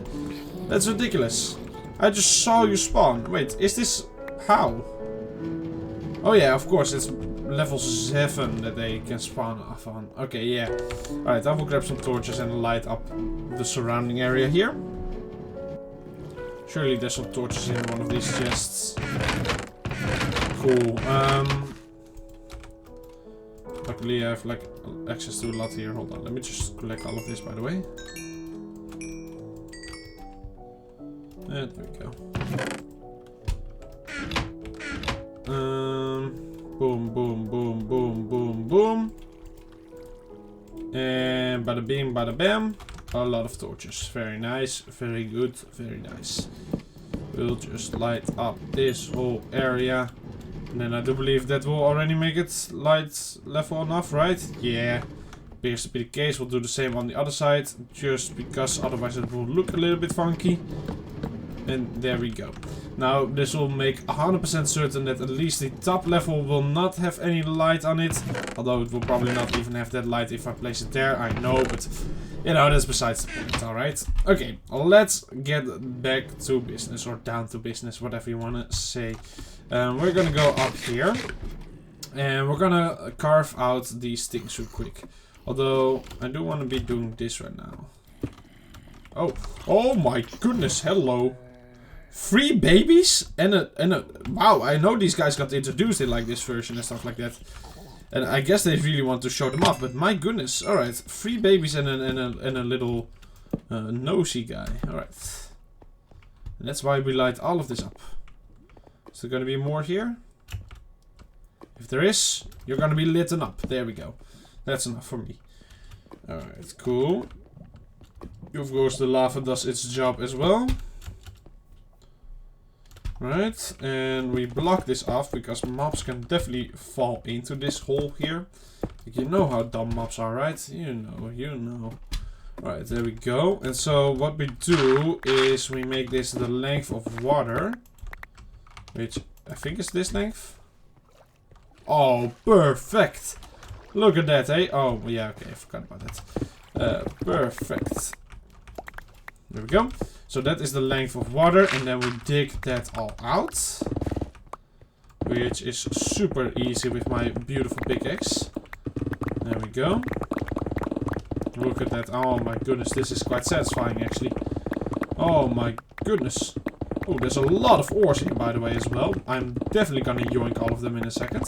that's ridiculous. I just saw you spawn. Wait, is this... How? Oh yeah, of course. It's level 7 that they can spawn off on. Okay, yeah. Alright, I will grab some torches and light up the surrounding area here. Surely there's some torches in one of these chests. Cool. Luckily I have like access to a lot here. Hold on, let me just collect all of this, by the way. And there we go. Boom, boom, boom, boom, boom, boom. And bada bing, bada bam. A lot of torches. Very nice. Very good. Very nice. We'll just light up this whole area. And then I do believe that will already make it light level enough, right? Yeah. Appears to be the case. We'll do the same on the other side. Just because otherwise it will look a little bit funky. And there we go. Now this will make 100% certain that at least the top level will not have any light on it. Although it will probably not even have that light if I place it there. I know, but you know, that's besides the point. Alright. Okay, let's get back to business. Or down to business, whatever you want to say. We're gonna go up here. And we're gonna carve out these things real quick. Although, I do want to be doing this right now. Oh my goodness, hello. 3 babies and a wow, I know these guys got introduced in like this version and stuff like that. And I guess they really want to show them off, but my goodness. Alright, 3 babies and a little nosy guy. Alright. And that's why we light all of this up. Is there gonna be more here? If there is, you're gonna be lit up. There we go. That's enough for me. Alright, cool. Of course the lava does its job as well. Right, and we block this off because mobs can definitely fall into this hole here. You know how dumb mobs are, right? You know. Alright, there we go. And so what we do is we make this the length of water. Which I think is this length. Oh, perfect! Look at that, eh? Oh, yeah, okay, I forgot about that. Perfect. There we go. So that is the length of water, and then we dig that all out. Which is super easy with my beautiful pickaxe. There we go. Look at that. Oh my goodness, this is quite satisfying actually. Oh my goodness. Oh, there's a lot of ores here, by the way, as well. I'm definitely gonna yoink all of them in a second.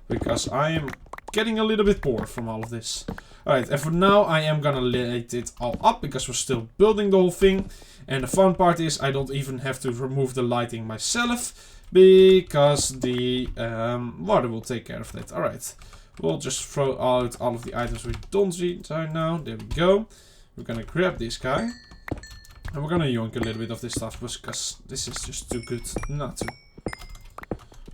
Because I am getting a little bit bored from all of this. Alright, and for now I am gonna light it all up because we're still building the whole thing. And the fun part is I don't even have to remove the lighting myself. Because the water will take care of that. Alright, we'll just throw out all of the items we don't need right now. There we go. We're gonna grab this guy. And we're gonna yoink a little bit of this stuff because this is just too good not to.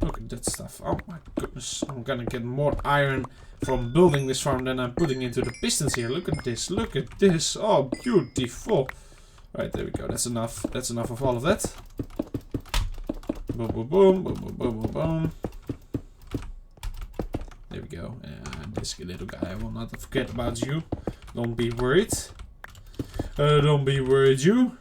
Look at that stuff. Oh my goodness. I'm gonna get more iron from building this farm than I'm putting into the pistons here. Look at this. Look at this. Oh, beautiful. Right, there we go. That's enough. That's enough of all of that. Boom, boom, boom. Boom, boom, boom, boom, boom. There we go. And this little guy, I will not forget about you. Don't be worried. Don't be worried, you.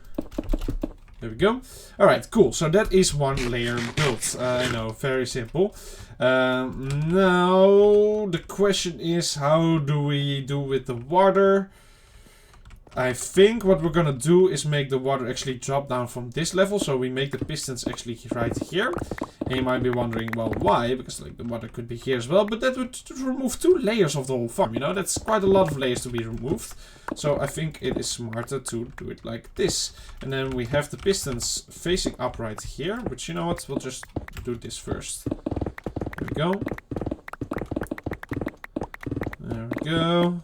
There we go. Alright, cool. So that is one layer built. I know, very simple. Now, the question is, how do we do with the water? I think what we're gonna do is make the water actually drop down from this level. So we make the pistons actually right here. And you might be wondering, well, why? Because like the water could be here as well. But that would remove 2 layers of the whole farm, you know? That's quite a lot of layers to be removed. So I think it is smarter to do it like this. And then we have the pistons facing up right here. Which, you know what? We'll just do this first. There we go. There we go.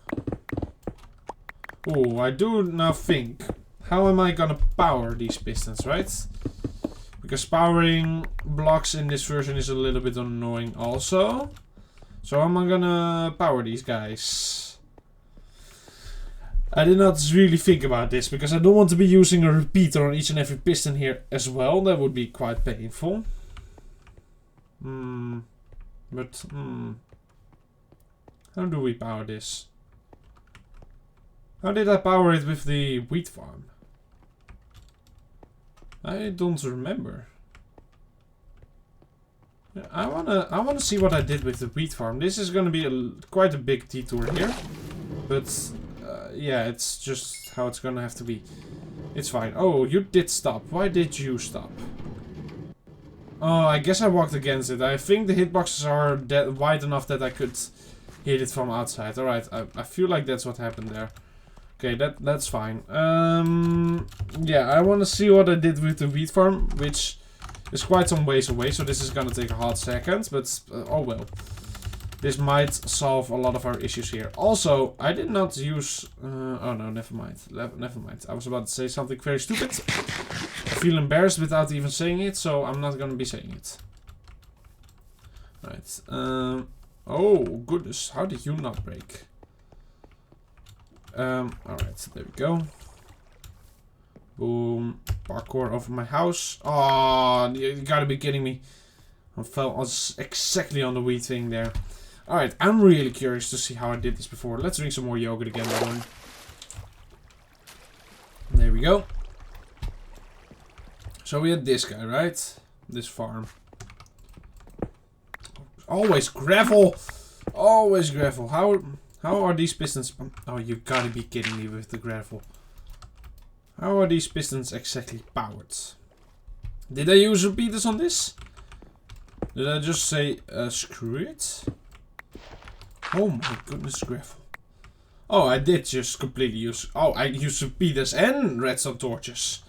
Oh, I do now think, how am I gonna power these pistons, right? Because powering blocks in this version is a little bit annoying also. So how am I gonna power these guys? I did not really think about this, because I don't want to be using a repeater on each and every piston here as well. That would be quite painful. How do we power this? How did I power it with the wheat farm? I don't remember. I wanna see what I did with the wheat farm. This is gonna be quite a big detour here, but yeah, it's just how it's gonna have to be. It's fine. Oh, you did stop. Why did you stop? Oh, I guess I walked against it. I think the hitboxes are wide enough that I could hit it from outside. All right, I feel like that's what happened there. Okay, that's fine. Yeah, I want to see what I did with the wheat farm, which is quite some ways away, so this is gonna take a hot second, but oh well. This might solve a lot of our issues here. Also, I did not use... oh no, never mind. Never mind. I was about to say something very stupid. I feel embarrassed without even saying it, so I'm not gonna be saying it. Right. Oh, goodness. How did you not break? Alright, there we go. Boom. Parkour over my house. Oh, you gotta be kidding me. I fell exactly on the wheat thing there. Alright, I'm really curious to see how I did this before. Let's drink some more yogurt again, everyone. There we go. So we had this guy, right? This farm. Always gravel! Always gravel. How are these pistons... Oh, you gotta be kidding me with the gravel. How are these pistons exactly powered? Did I use repeaters on this? Did I just say, screw it? Oh my goodness, gravel. Oh, I did just completely use... Oh, I used repeaters and redstone torches.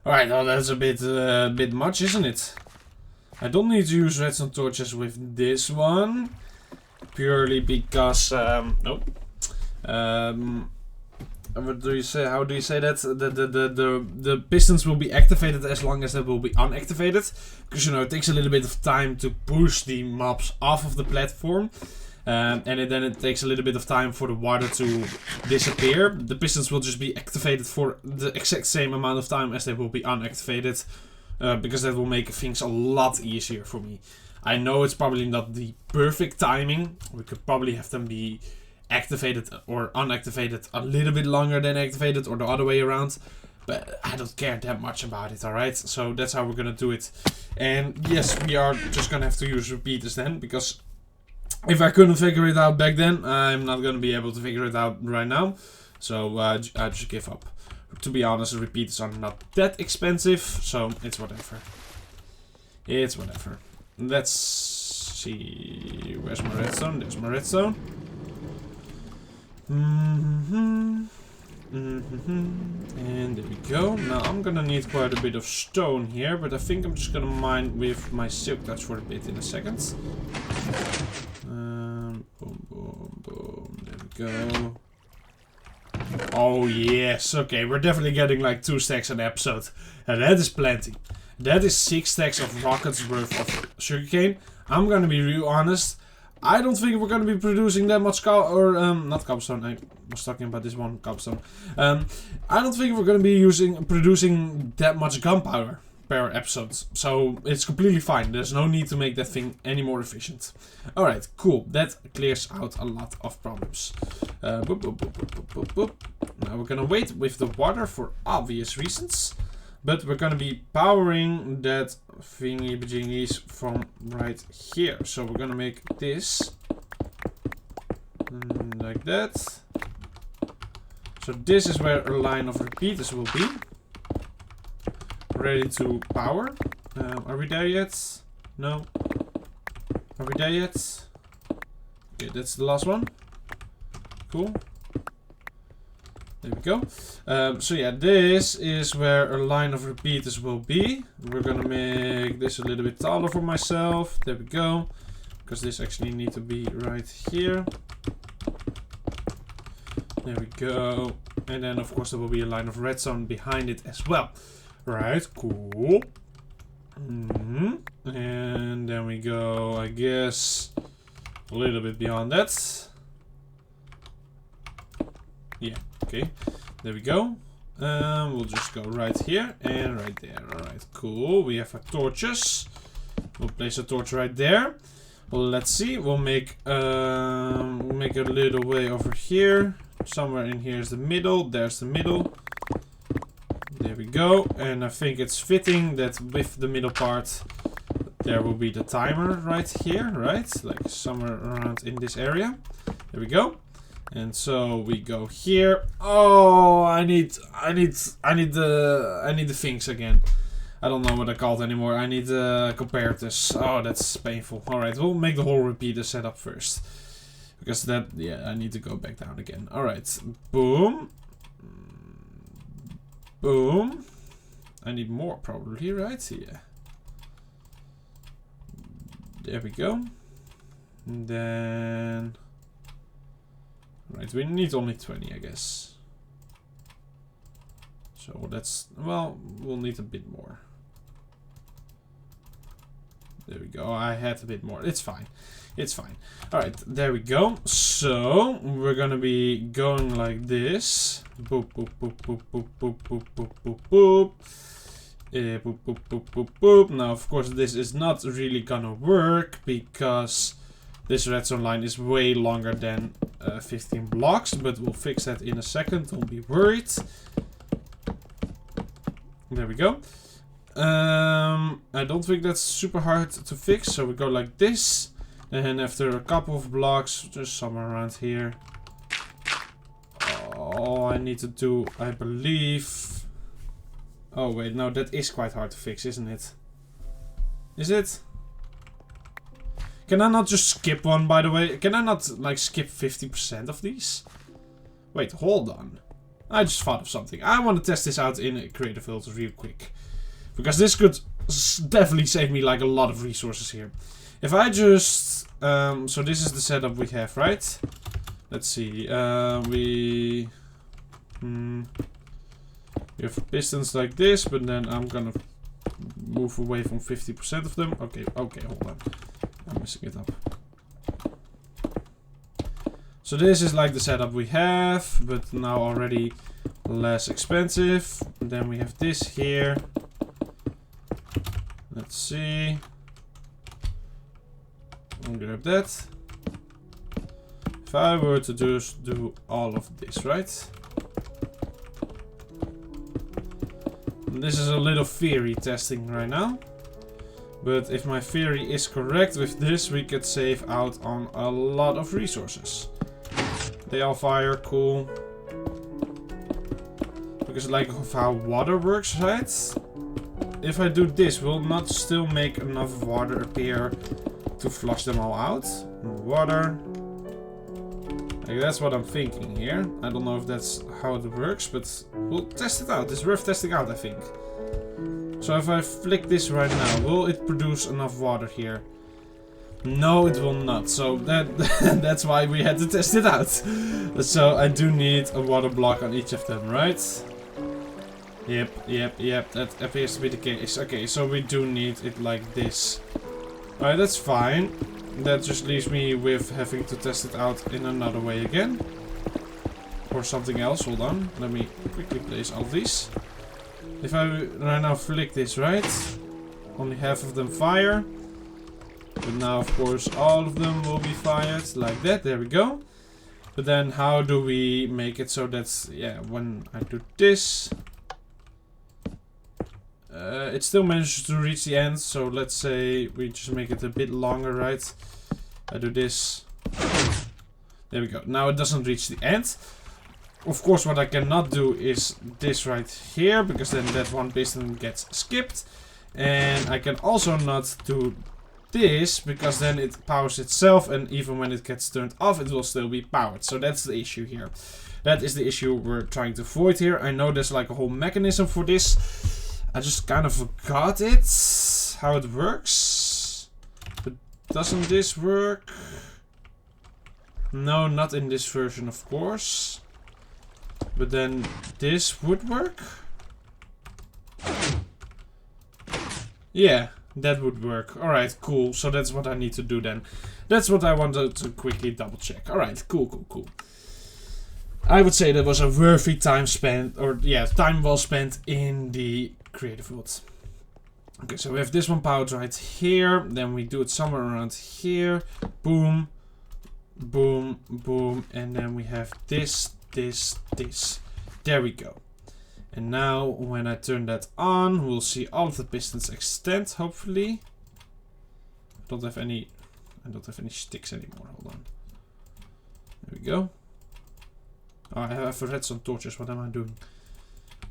Alright, well that's a bit much, isn't it? I don't need to use redstone torches with this one. Purely because, nope. What do you say? How do you say that? The pistons will be activated as long as they will be unactivated. Because, you know, it takes a little bit of time to push the mobs off of the platform. And then it takes a little bit of time for the water to disappear. The pistons will just be activated for the exact same amount of time as they will be unactivated. Because that will make things a lot easier for me. I know it's probably not the perfect timing. We could probably have them be activated or unactivated a little bit longer than activated, or the other way around. But I don't care that much about it, alright? So that's how we're gonna do it. And yes, we are just gonna have to use repeaters then, because if I couldn't figure it out back then, I'm not gonna be able to figure it out right now. So I just give up. To be honest, repeaters are not that expensive, so it's whatever. It's whatever. Let's see. Where's my redstone? There's my redstone. And there we go. Now I'm gonna need quite a bit of stone here, but I think I'm just gonna mine with my silk touch for a bit in a second. Boom, boom, boom. There we go. Oh yes, okay, we're definitely getting like 2 stacks an episode. And that is plenty. That is 6 stacks of rockets worth of sugarcane. I'm gonna be real honest. I don't think we're gonna be producing that much not cobblestone, I was talking about this one cobblestone. I don't think we're gonna be producing that much gunpowder per episode. So it's completely fine. There's no need to make that thing any more efficient. Alright, cool. That clears out a lot of problems. Boop, boop, boop, boop, boop, boop, boop. Now we're gonna wait with the water for obvious reasons. But we're gonna be powering that thingy bajingies from right here. So we're gonna make this like that. So this is where a line of repeaters will be. Ready to power. Are we there yet? No. Are we there yet? Okay, that's the last one. Cool. There we go. So yeah, this is where a line of repeaters will be. We're gonna make this a little bit taller for myself. There we go. Because this actually needs to be right here. There we go. And then of course there will be a line of redstone behind it as well. Right, cool. And then we go, I guess, a little bit beyond that. Yeah, okay. There we go. We'll just go right here and right there. Alright, cool. We have our torches. We'll place a torch right there. Well, let's see. We'll make a little way over here. Somewhere in here is the middle. There's the middle. There we go. And I think it's fitting that with the middle part there will be the timer right here, right? Like somewhere around in this area. There we go. And so we go here. Oh, I need the things again. I don't know what they're called anymore. I need the comparators. Oh, that's painful. Alright, we'll make the whole repeater setup first. Because that, yeah, I need to go back down again. Alright, boom. Boom. I need more probably, right? Yeah. There we go. And then... Right, we need only 20, I guess. So that's... Well, we'll need a bit more. There we go. I had a bit more. It's fine. It's fine. Alright, there we go. So, we're gonna be going like this. Boop, boop, boop, boop, boop, boop, boop, boop, boop, boop. Boop, boop, boop, boop, boop. Now, of course, this is not really gonna work because this redstone line is way longer than 15 blocks, but we'll fix that in a second. Don't be worried. There we go. I don't think that's super hard to fix, so we go like this. And after a couple of blocks, just somewhere around here. All I need to do, I believe... Oh wait, no, that is quite hard to fix, isn't it? Is it? Can I not just skip one, by the way? Can I not, like, skip 50% of these? Wait, hold on. I just thought of something. I want to test this out in Creative Filter real quick. Because this could definitely save me, like, a lot of resources here. If I just... so this is the setup we have, right? Let's see. We have pistons like this, but then I'm gonna move away from 50% of them. Okay, okay, hold on. I'm messing it up. So this is like the setup we have, but now already less expensive. And then we have this here. Let's see. I'll grab that. If I were to just do all of this, right? And this is a little theory testing right now. But if my theory is correct with this, we could save out on a lot of resources. They all fire, cool. Because like of how water works, right? If I do this, will not still make enough water appear to flush them all out. Water. Like, that's what I'm thinking here. I don't know if that's how it works, but we'll test it out. It's worth testing out, I think. So if I flick this right now, will it produce enough water here? No, it will not. So that's why we had to test it out. So I do need a water block on each of them, right? Yep. That appears to be the case. Okay, so we do need it like this. Alright, that's fine. That just leaves me with having to test it out in another way again. Or something else. Hold on. Let me quickly place all of these. If I right now flick this, right? Only half of them fire. But now, of course, all of them will be fired. Like that. There we go. But then how do we make it so that, yeah, when I do this... it still manages to reach the end, so let's say we just make it a bit longer, right? I do this. There we go. Now it doesn't reach the end. Of course, what I cannot do is this right here, because then that one piston gets skipped. And I can also not do this, because then it powers itself, and even when it gets turned off, it will still be powered. So that's the issue here. That is the issue we're trying to avoid here. I know there's like a whole mechanism for this. I just kind of forgot it, how it works. But doesn't this work? No, not in this version, of course. But then this would work? Yeah, that would work. Alright, cool. So that's what I need to do then. That's what I wanted to quickly double check. Alright, cool. I would say that was a worthy time spent, or yeah, time well spent in the creative world. Okay, so we have this one powered right here. Then we do it somewhere around here. Boom. Boom, boom. And then we have this. There we go. And now when I turn that on, we'll see all of the pistons extend, hopefully. I don't have any sticks anymore. Hold on. There we go. Oh, I have redstone torches. What am I doing?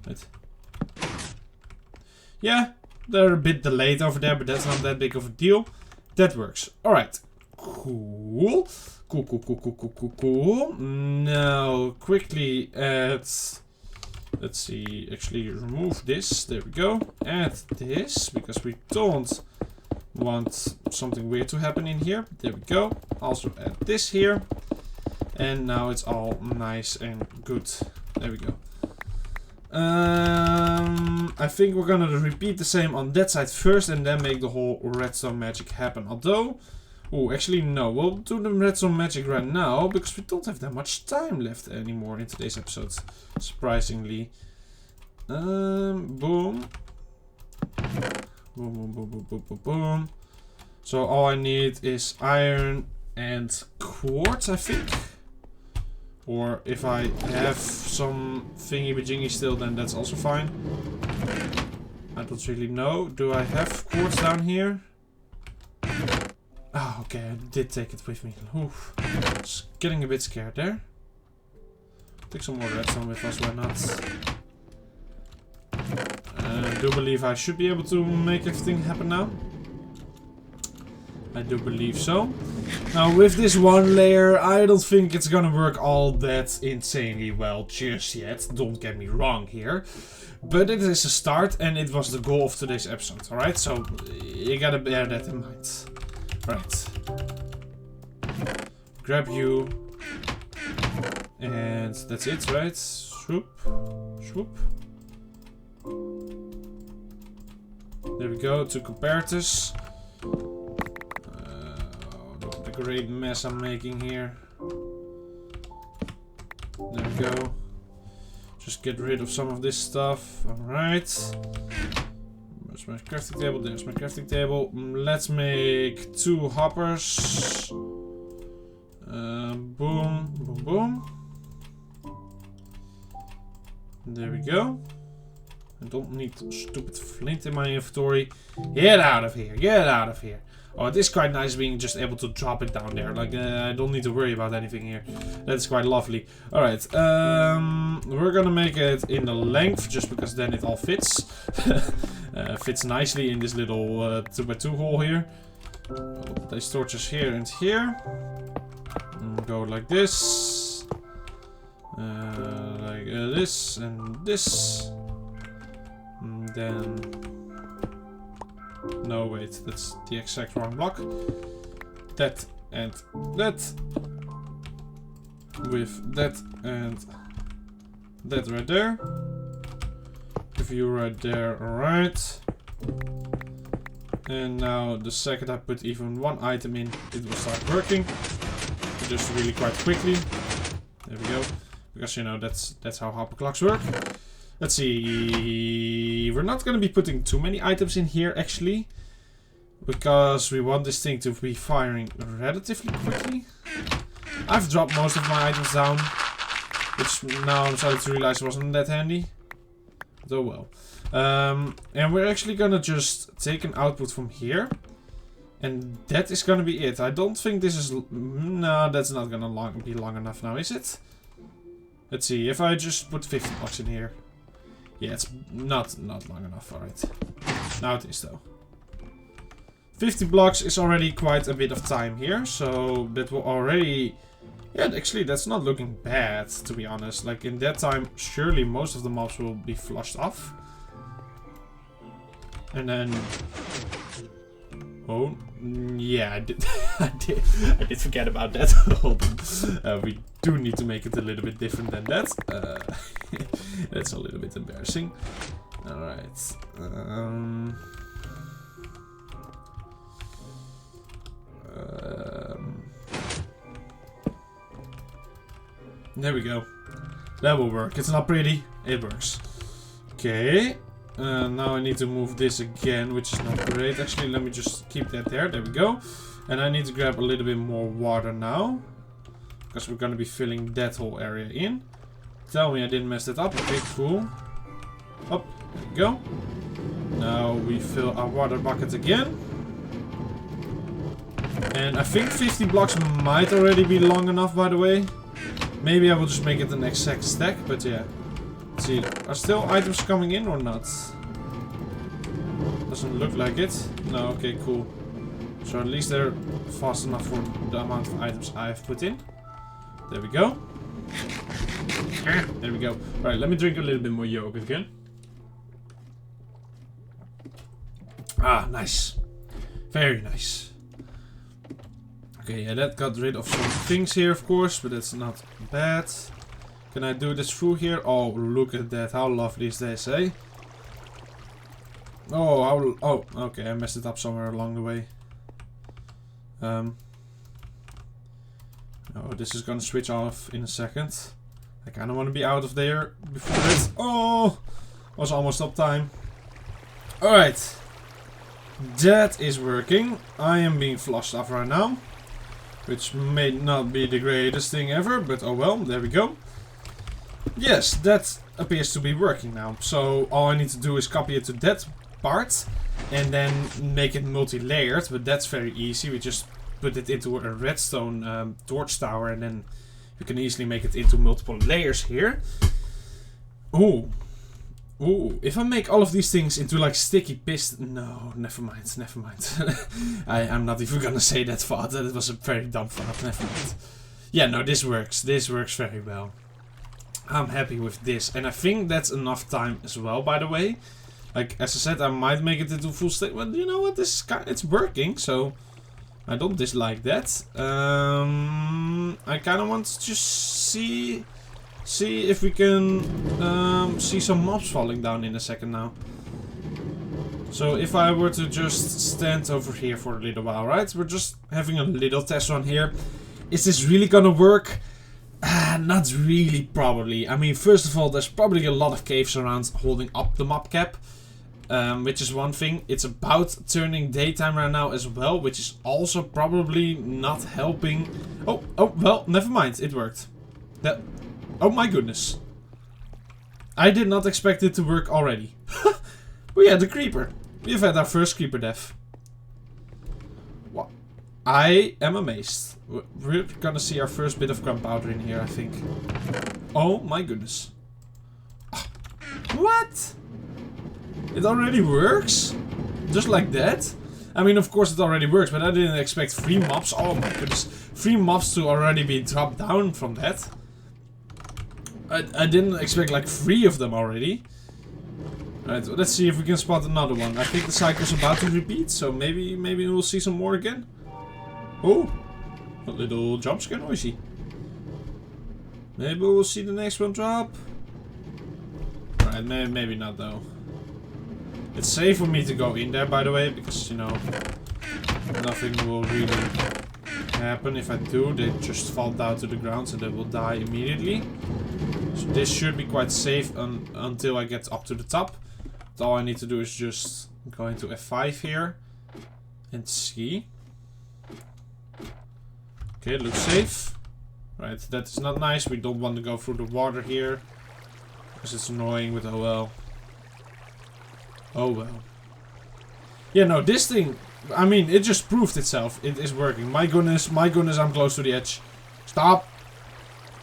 Right. Yeah, they're a bit delayed over there, but that's not that big of a deal. That works. Alright. Cool. Cool. Now, quickly add... Let's see, actually remove this. There we go. Add this, because we don't want something weird to happen in here. There we go. Also add this here. And now it's all nice and good. There we go. I think we're gonna repeat the same on that side first and then make the whole redstone magic happen. Although, oh, actually no, we'll do the redstone magic right now because we don't have that much time left anymore in today's episode, surprisingly. Boom. Boom. So all I need is iron and quartz, I think. Or if I have some thingy-majingy still, then that's also fine. I don't really know. Do I have quartz down here? Oh, okay, I did take it with me. Oof. Just getting a bit scared there. Take some more redstone with us, why not? I do believe I should be able to make everything happen now. I do believe so. Now with this one layer, I don't think it's gonna work all that insanely well just yet. Don't get me wrong here. But it is a start and it was the goal of today's episode, alright? So you gotta bear that in mind. Right. Grab you. And that's it, right? Swoop. Swoop. There we go, 2 comparators. Look at the great mess I'm making here. There we go. Just get rid of some of this stuff. Alright. Where's my crafting table? There's my crafting table. Let's make 2 hoppers. Boom, boom, boom. There we go. I don't need stupid flint in my inventory. Get out of here. Get out of here. Oh, it is quite nice being just able to drop it down there. Like, I don't need to worry about anything here. That's quite lovely. Alright, we're gonna make it in the length, just because then it all fits. Fits nicely in this little 2x2 hole here. I'll put these torches here and here. And go like this. Like this and this. And then... No, wait, that's the exact wrong block. That and that. With that and that right there. Give you right there, alright. And now the second I put even one item in, it will start working. Just really quite quickly. There we go. Because, you know, that's how hopper clocks work. Let's see. We're not going to be putting too many items in here, actually. Because we want this thing to be firing relatively quickly. I've dropped most of my items down. Which now I'm starting to realize wasn't that handy. But oh well. And we're actually going to just take an output from here. And that is going to be it. I don't think this is... No, that's not going to be long enough now, is it? Let's see, if I just put 50 blocks in here. Yeah, it's not long enough, alright. Now it is though. 50 blocks is already quite a bit of time here, so that will already... Yeah, actually that's not looking bad, to be honest. Like in that time, surely most of the mobs will be flushed off. And then... Oh, yeah, I did I did forget about that. Hold on. We do need to make it a little bit different than that. That's a little bit embarrassing. Alright. There we go. That will work. It's not pretty. It works. Okay. Now I need to move this again, which is not great. Actually, let me just keep that there. There we go. And I need to grab a little bit more water now. Because we're going to be filling that whole area in. Tell me I didn't mess that up. Okay, cool. Up. There we go. Now we fill our water bucket again. And I think 50 blocks might already be long enough, by the way. Maybe I will just make it the next stack, but yeah. Let's see, are still items coming in or not? Doesn't look like it. No, okay, cool. So at least they're fast enough for the amount of items I have put in. There we go. There we go. Alright, let me drink a little bit more yogurt again. Ah, nice. Very nice. Okay, yeah, that got rid of some things here, of course, but that's not bad. Can I do this through here? Oh, look at that. How lovely is this, eh? Oh, oh, okay, I messed it up somewhere along the way. Oh, this is gonna switch off in a second. I kinda wanna be out of there before that. Oh! Was almost up time. Alright. That is working. I am being flushed off right now. Which may not be the greatest thing ever, but oh well, there we go. Yes, that appears to be working now. So all I need to do is copy it to that part and then make it multi-layered, but that's very easy. We just put it into a redstone torch tower and then you can easily make it into multiple layers here. Ooh. Ooh, if I make all of these things into like sticky piston... No, never mind, never mind. I'm not even gonna say that thought. That was a very dumb thought, never mind. Yeah, no, this works. This works very well. I'm happy with this. And I think that's enough time as well, by the way. Like, as I said, I might make it into full state. Well, you know what? This it's working, so... I don't dislike that. I kind of want to just see if we can see some mobs falling down in a second now. So if I were to just stand over here for a little while, right? We're just having a little test run here. Is this really gonna work? Not really, probably. I mean, first of all, there's probably a lot of caves around holding up the mob cap. Which is one thing. It's about turning daytime right now as well, which is also probably not helping. Oh, well, never mind. It worked. That... Oh my goodness. I did not expect it to work already. We had the creeper. We've had our first creeper death. What? I am amazed. We're gonna see our first bit of gunpowder in here, I think. Oh my goodness. What? It already works? Just like that? I mean, of course it already works, but I didn't expect 3 mobs. Oh my goodness. 3 mobs to already be dropped down from that. I didn't expect like 3 of them already. Alright, let's see if we can spot another one. I think the cycle's about to repeat, so maybe we'll see some more again. Oh, a little jump scare noisy. Maybe we'll see the next one drop. Alright, maybe not though. It's safe for me to go in there, by the way, because, you know, nothing will really happen. If I do, they just fall down to the ground, so they will die immediately. So this should be quite safe until I get up to the top. But all I need to do is just go into F5 here and see. Okay, it looks safe. Right, that is not nice. We don't want to go through the water here because it's annoying, but oh well. Oh well. Yeah, no, this thing, I mean, it just proved itself. It is working. My goodness, I'm close to the edge. Stop.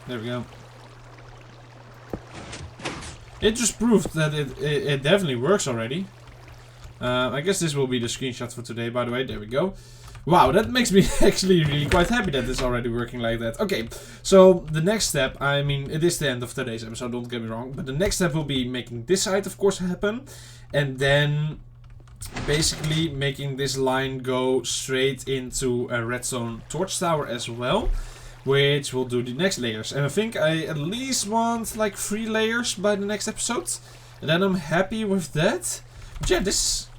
There we go. it just proved that it definitely works already. I guess this will be the screenshot for today, by the way. There we go. Wow, that makes me actually really quite happy that it's already working like that. Okay, so the next step, I mean, it is the end of today's episode, don't get me wrong. But the next step will be making this side, of course, happen. And then basically making this line go straight into a redstone torch tower as well. Which will do the next layers. And I think I at least want like 3 layers by the next episode. And then I'm happy with that. But yeah,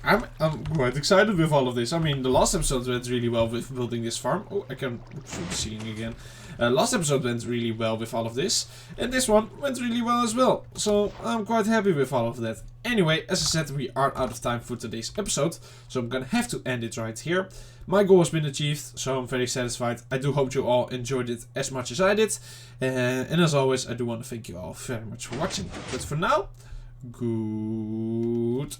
I'm quite excited with all of this. I mean, the last episode went really well with building this farm. Oh, I should be seeing again. Last episode went really well with all of this. And this one went really well as well. So I'm quite happy with all of that. Anyway, as I said, we are out of time for today's episode. So I'm gonna have to end it right here. My goal has been achieved, so I'm very satisfied. I do hope you all enjoyed it as much as I did. And as always, I do want to thank you all very much for watching. But for now, goodbye.